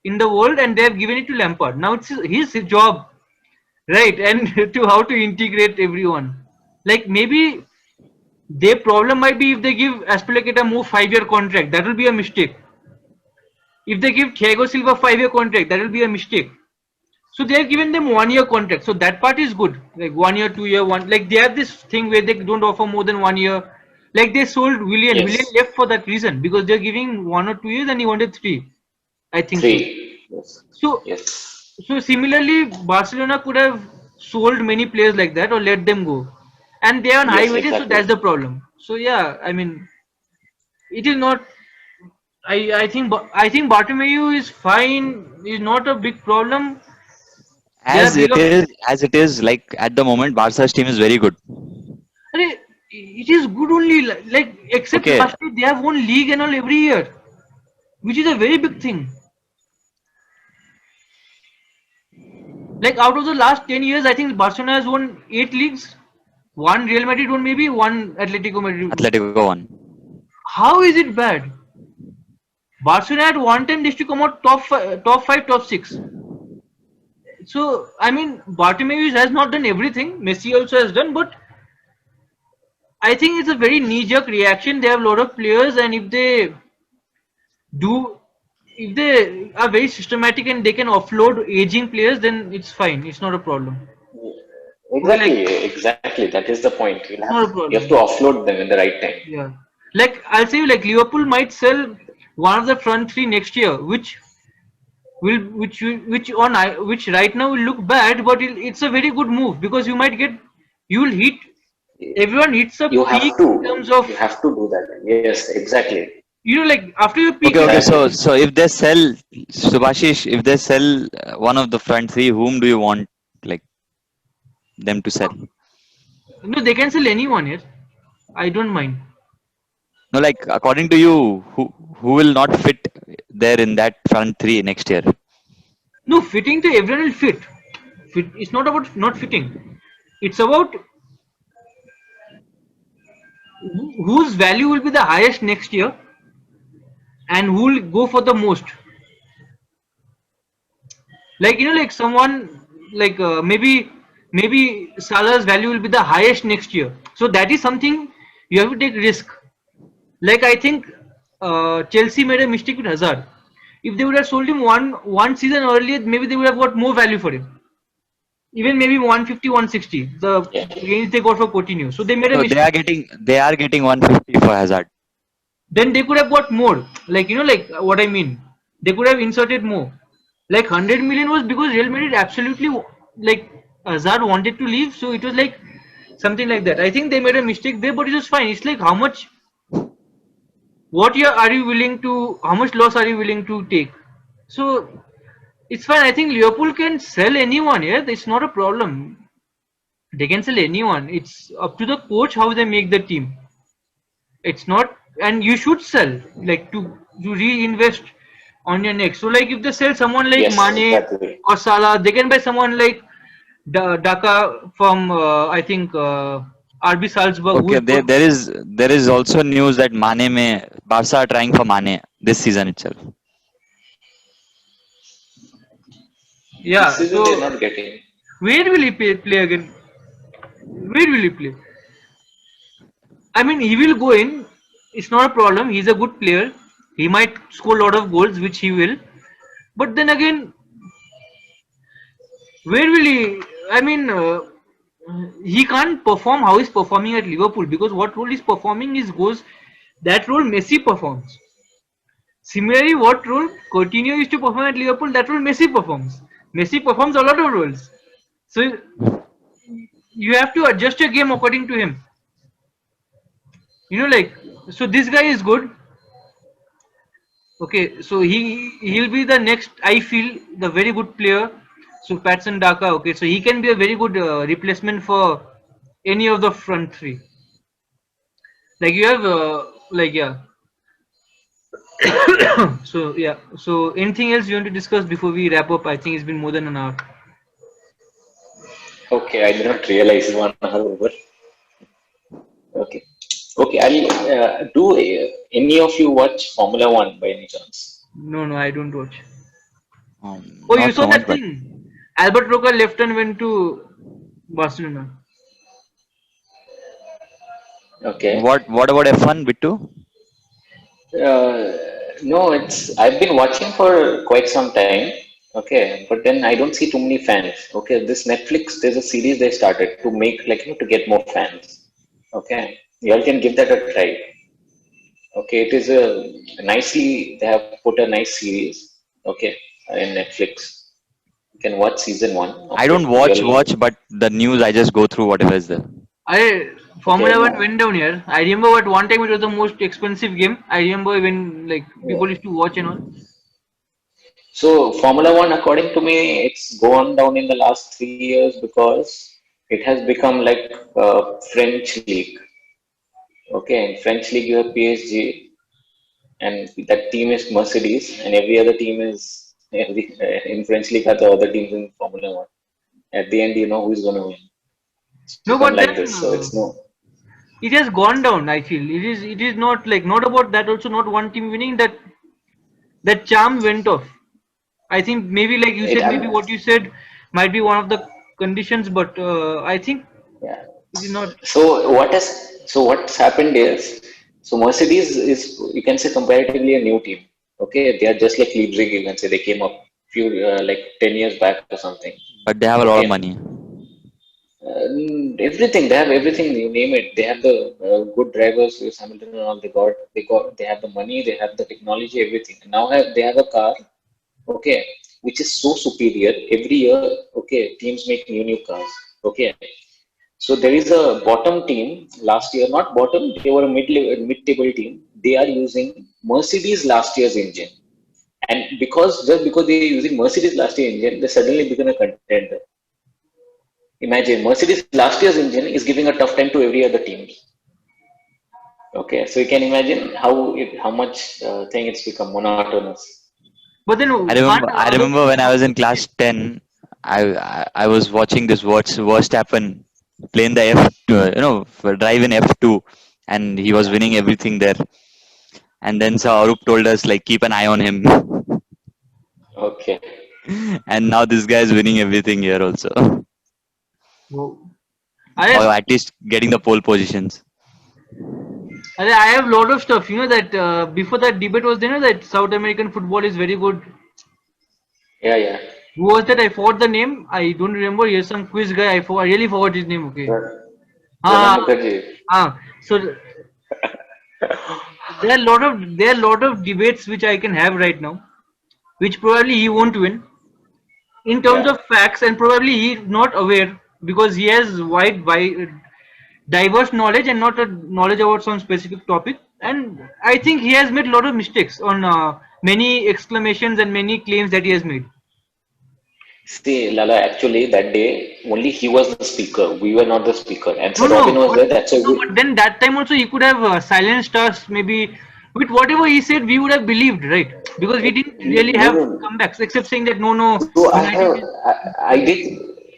in the world, and they have given it to Lampard. Now it's his job, right? And to how to integrate everyone. Like maybe their problem might be if they give Aspilicueta more 5-year contract, that will be a mistake. If they give Thiago Silva 5-year contract, that will be a mistake. So they have given them 1-year contract. So that part is good. Like 1 year, 2 year, one. Like they have this thing where they don't offer more than 1 year. Like they sold Willian. Willian yes, left for that reason because they're giving 1 or 2 years and he wanted 3. I think so. 3. Yes. So, Yes. so similarly, Barcelona could have sold many players like that or let them go, and they are on high Yes. wages, so that's Exactly. the problem. So yeah, I mean, it is not. I think Bartomeu is fine. Is not a big problem. There are bigger. As it is, like at the moment, Barca's team is very good. Arey, it is good only like except Okay, last year they have won league and all every year, which is a very big thing. Like out of the last 10 years, I think Barcelona has won 8 leagues. One Real Madrid won maybe, one Atletico Madrid. Atletico won. How is it bad? Barcelona at one time they used to come out top five, top six. So I mean, Bartomeu has not done everything. Messi also has done, but I think it's a very knee-jerk reaction. They have a lot of players, and do, if they are very systematic and they can offload aging players, then it's fine. It's not a problem. Okay, like Exactly. Exactly. That is the point. it's not a You have to problem. offload them in the right time. Yeah, like I'll say, like Liverpool might sell one of the front three next year, which right now will look bad, but it's a very good move because you will hit everyone hits a You have peak to. in terms of You have to do that. Yes. Exactly. like after you peak Okay, in okay. terms So, Exactly. so if they sell Subhashish, if they sell one of the front three, whom do you want like them to sell? no, they can sell anyone here. I don't mind. No, like according to you, who will not fit there in that front three next year? No, fitting to everyone will fit. It's not about not fitting. It's about whose value will be the highest next year and who will go for the most. Like like someone like maybe Salah's value will be the highest next year. So that is something you have to take risk. Like I think Chelsea made a mistake with Hazard. If they would have sold him one season earlier, maybe they would have got more value for him. Even maybe 150, 160. The Yeah. range they got for Coutinho. So they made a No, mistake. they are getting 150 for Hazard. Then they could have got more. Like like what I mean. They could have inserted more. Like 100 million was because Real Madrid absolutely like Hazard wanted to leave, so it was like something like that. I think they made a mistake there, but it was fine. It's like how much, what year are you willing to, how much loss are you willing to take? So it's fine. I think Liverpool can sell anyone. Yeah, it's not a problem. They can sell anyone. It's up to the coach how they make the team. It's not, and you should sell like to reinvest on your next. So like if they sell someone like Yes. Mane Exactly. or Salah, they can buy someone like Daka from I think RB Salzburg, who Okay, is good. there is also news that Barca are trying for Mane this season itself. This Yeah. season they're So not getting. where will he play again? Where will he play? I mean, he will go in. It's not a problem. He's a good player. He might score a lot of goals, which he will. But then again, where will he? I mean, he can't perform how he's performing at Liverpool because what role he's performing is goes that role Messi performs. Similarly, what role Coutinho used to perform at Liverpool, that role Messi performs. Messi performs a lot of roles. So you have to adjust your game according to him. Like so this guy is good. Okay, so he'll be the next. I feel the very good player. So Patson Daka. Okay, so he can be a very good replacement for any of the front three. Like you have like yeah. So yeah. So anything else you want to discuss before we wrap up? I think it's been more than an hour. Okay, I did not realize 1 hour over. Okay. Okay, I'll do any of you watch Formula One by any chance? No, no, I don't watch. Oh, you Not saw so much, that but thing? Albert Roca left and went to Barcelona. Okay. what about F1 Bittu? Uh, no, it's I've been watching for quite some time. Okay, but then I don't see too many fans. Okay, this Netflix, there's a series they started to make like to get more fans. Okay, y'all can give that a try. Okay, it is a nicely they have put a nice series. Okay, in Netflix. You can watch season 1. Of I don't it. watch, but the news I just go through whatever is there. Formula Okay. One went down here. I remember at one time it was the most expensive game. I remember when like Yeah. people used to watch and all. So Formula One, according to me, it's gone down in the last 3 years because it has become like a French league. Okay, in French league you have PSG, and that team is Mercedes, and every other team is in French league are the other teams in Formula One. At the end, you know who's going to win. It's No, become but like then this, so it's no. it has gone down. I feel it is not like not about that. Also, not one team winning. That charm went off. I think maybe like you It, said, maybe what you said might be one of the conditions, but I think yeah. it is not. So what's happened is, so Mercedes is, you can say, comparatively a new team. Okay, they are just like Leipzig. You can say they came up few like 10 years back or something. But they have a lot of Okay, money. everything, they have everything, you name it. They have the good drivers, Lewis Hamilton and all. They have the money, they have the technology, everything. And now they have a car, okay, which is so superior. Every year, okay, teams make new cars. Okay, so there is a bottom team last year, not bottom, they were a mid-table team. They are using Mercedes last year's engine, and just because they are using Mercedes last year engine, they suddenly become a contender. Imagine Mercedes last year's engine is giving a tough time to every other team. Okay, so you can imagine how much thing it's become monotonous. But then can't I other remember teams when I was in class 10, I was watching this Verstappen playing the drive in F2, and he was Yeah. winning everything there. And then Saurabh told us like keep an eye on him, Okay. and now this guy is winning everything here also, or I at least getting the pole positions. I have lot of stuff. You know that before that debate was there, you know, that South American football is very good. Yeah, yeah. Who was that? I forgot the name. I don't remember. Here's some quiz guy. I really forgot his name. Okay. Pranab Ah, Mukherjee. so there are lot of debates which I can have right now, which probably he won't win in terms Yeah. of facts, and probably he's not aware because he has diverse knowledge and not a knowledge about some specific topic. And I think he has made a lot of mistakes on many exclamations and many claims that he has made. See, Lala, actually that day only he was the speaker. We were not the speaker. And No, Sir Robin no, was but, there. That's why no, but then that time also he could have silenced us. Maybe with whatever he said, we would have believed, right? Because we didn't really no, have no. comebacks except saying that no, no, So United.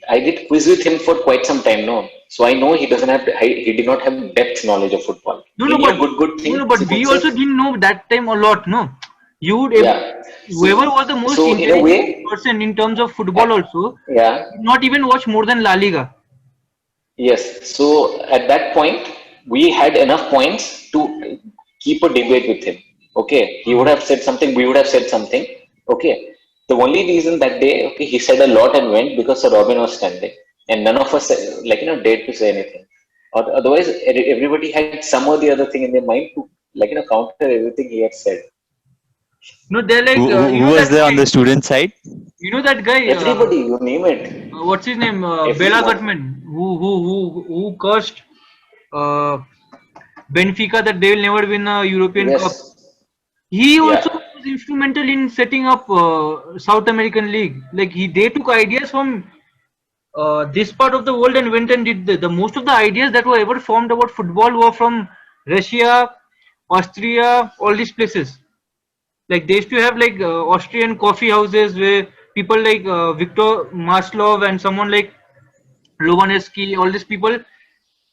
I did quiz with him for quite some time, no. So I know he did not have depth knowledge of football. No, no, Any but a good no, no, thing but he we would also say, didn't know that time a lot. No, you would yeah. whoever was the most So in a intelligent way, person in terms of football uh, also yeah. did not even watch more than La Liga. Yes. So at that point, we had enough points to keep a debate with him. Okay. He would have said something, we would have said something. Okay. The only reason that day, okay, he said a lot and went because Sir Robin was standing. And none of us, dared to say anything. Or otherwise, everybody had some or the other thing in their mind to, counter everything he had said. No, they're Who, like who, who was there on the student side? you know that guy. Everybody, you name it. What's his name? Bela Everyone. Gutman, who cursed uh, Benfica that they will never win a European Cup. Yes. He also Yeah. was instrumental in setting up South American League. Like they took ideas from this part of the world and went and did the most of the ideas that were ever formed about football were from Russia, Austria, all these places. Like they used to have like Austrian coffee houses where people like Victor Maslov and someone like Lovanesky, all these people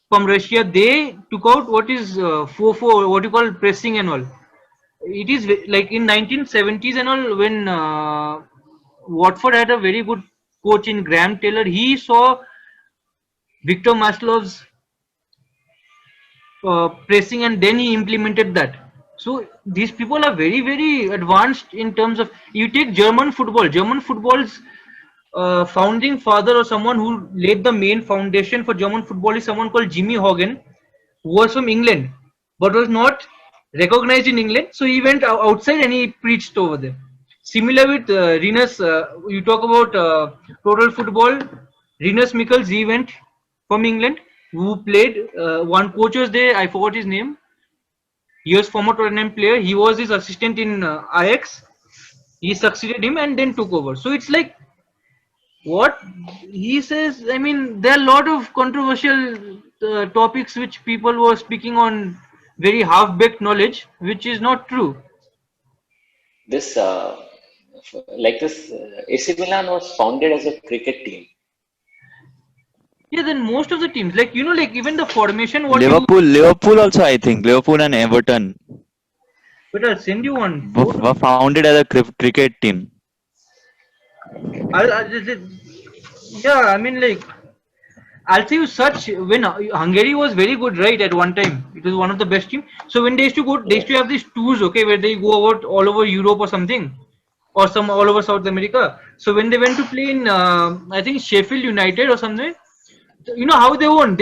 from Russia, they took out what is 4-4, what you call pressing and all. It is like in 1970s and all when Watford had a very good coach in Graham Taylor. He saw Victor Maslov's pressing and then he implemented that. So these people are very very advanced in terms of, you take German football. German football's founding father or someone who laid the main foundation for German football is someone called Jimmy Hogan, who was from England but was not recognized in England. So he went outside and he preached over there. Similar with Rinus, you talk about total football. Rinus Michels, he went from England, who played one coach's day. I forgot his name. He was former Tottenham player. He was his assistant in Ajax. He succeeded him and then took over. So it's like what he says. I mean, there are a lot of controversial topics which people were speaking on very half-baked knowledge, which is not true. This AC Milan was founded as a cricket team. Yeah, then most of the teams, like like even the formation, what Liverpool also, I think. Liverpool and Everton but I'll send you one were photo. founded as a cricket team. Yeah, I mean, like, I'll tell you such when Hungary was very good, right? At one time, it was one of the best team. So when they used to go, they Yeah. used to have these tours, okay, where they go about all over Europe or something, or some all over South America. So when they went to play in, I think Sheffield United or something, you know how they won?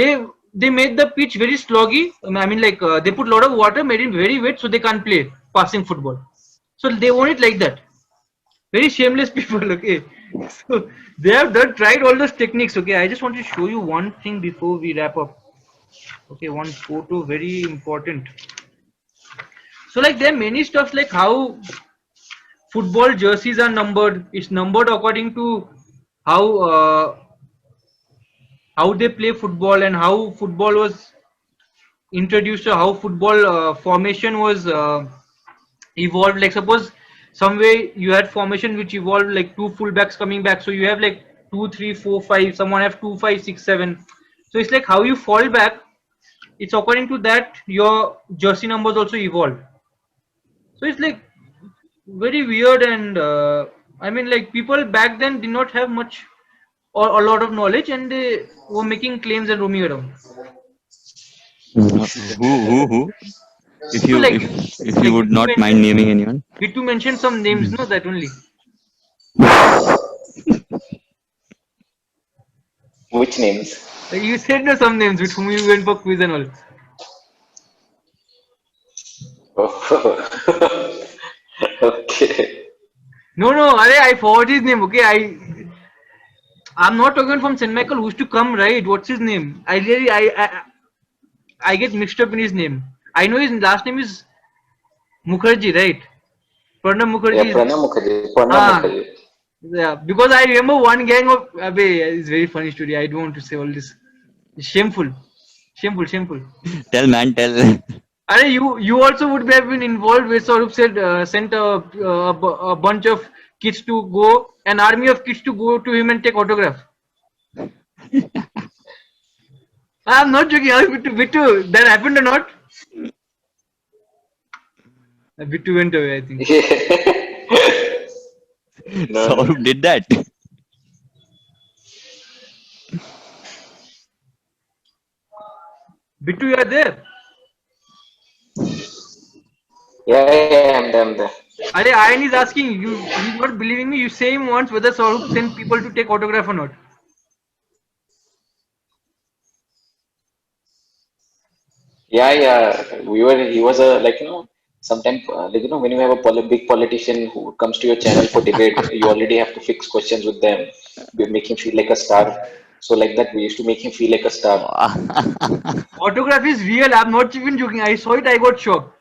They made the pitch very sloggy. I mean, like they put a lot of water, made it very wet, so they can't play passing football. So they won it like that. Very shameless people, okay. So they have done tried all those techniques, okay. I just want to show you one thing before we wrap up. Okay, one photo, very important. So like there are many stuffs like how football jerseys are numbered. It's numbered according to how how they play football and how football was introduced, or how football formation was evolved. Like suppose some way you had formation which evolved like two fullbacks coming back, so you have like 2 3 4 5, someone have 2 5 6 7. So it's like how you fall back, it's according to that your jersey numbers also evolve. So it's like very weird, and I mean, like, people back then did not have much or a lot of knowledge, and they were making claims and roaming around. Who? If So you like if you like would not mind naming anyone. Bittu mentioned some names, no, that only. Which names? You said no some names with whom you went for quiz and all. Oh. Okay. No, no, I forgot his name. Okay, I'm not talking from St. Michael who used to come, right? What's his name? I get mixed up in his name. I know his last name is Mukherjee, right? Pranab Yeah, Mukherjee is. Pranab Mukherjee. Pranab Ah, Mukherjee. yeah. Because I remember one gang of. Abe, it's very funny story. I don't want to say all this. It's shameful, shameful, shameful. Tell man, tell. Are you also would have been involved where Saurabh said sent a bunch of kids to go, an army of kids to go to him and take autograph. I'm not joking. Bittu, that happened or not? Bittu went away, I think. No, no. Saurabh did that. Bittu, you are there. I'm there. Are Ayan is asking you. He's not believing me. You say him once whether Saurabh sent people to take autograph or not. Yeah. He was a, like, sometimes, like, when you have a big politician who comes to your channel for debate, you already have to fix questions with them, make him feel like a star. So like that, we used to make him feel like a star. Autograph is real. I'm not even joking. I saw it. I got shocked.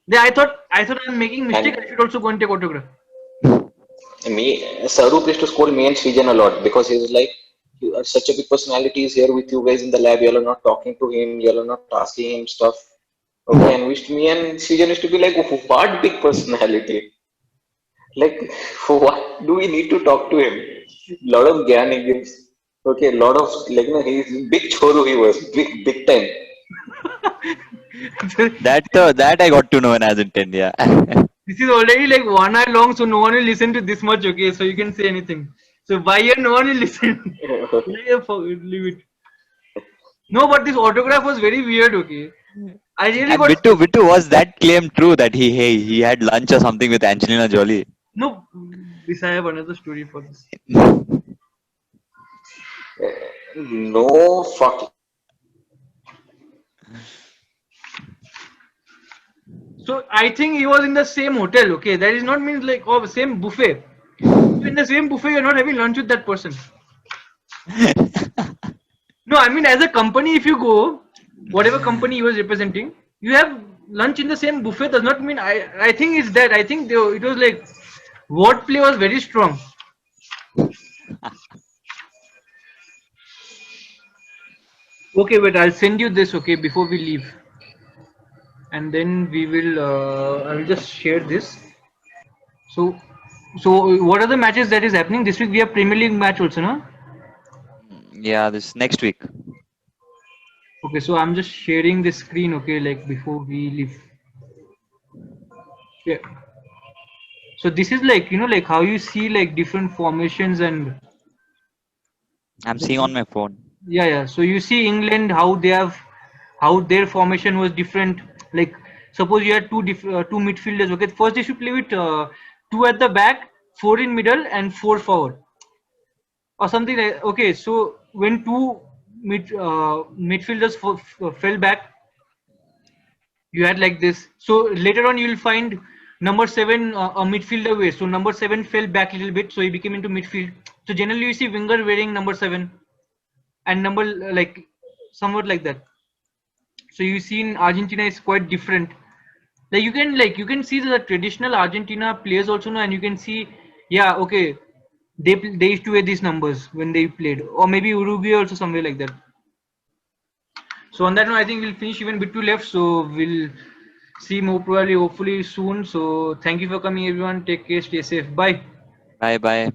Then I thought I'm making mistake. And I should also go and take autograph. Sarup used to scold me and Srijan a lot because he was like, "You are such a big personality. He's here with you guys in the lab. You all are not talking to him. You all are not asking him stuff." Okay, and me and Srijan used to be like, "What big personality? Like, what do we need to talk to him? Lot of gyan he gives. Okay, lot of, like, he's big choru. He was big time." That I got to know when I was in 10. Yeah. This is already like 1 hour long, so no one will listen to this much, okay? So you can say anything. So by here, no one will listen. Leave it. No, but this autograph was very weird, okay? I really And got. Bittu, was that claim true that he had lunch or something with Angelina Jolie? No, this I have another story for this. No fuck. So I think he was in the same hotel. Okay, that is not means like oh same buffet. In the same buffet, you're not having lunch with that person. No, I mean as a company, if you go, whatever company he was representing, you have lunch in the same buffet. Does not mean I think it's that. I think it was like wordplay was very strong. Okay, wait. I'll send you this. Okay, before we leave, and then we will. I will just share this. So, what are the matches that is happening this week? We have Premier League match also, no? Yeah, this next week. Okay, so I'm just sharing the screen. Okay, like before we leave. Yeah. So this is like like how you see like different formations and I'm seeing on my phone. yeah. So you see England how their formation was different. Like suppose you had two midfielders. Okay, first they should play with two at the back, four in middle, and four forward, or something like. Okay, so when two midfielders fell back, you had like this. So later on, you will find number seven a midfielder away. So number seven fell back a little bit, so he became into midfield. So generally, you see winger wearing number seven and number like somewhat like that. So you see in Argentina is quite different. Like you can see the traditional Argentina players also know, and you can see yeah okay they used to wear these numbers when they played, or maybe Uruguay also somewhere like that. So on that note, I think we'll finish even bit two left. So we'll see more probably hopefully soon. So thank you for coming everyone. Take care. Stay safe. Bye. Bye bye.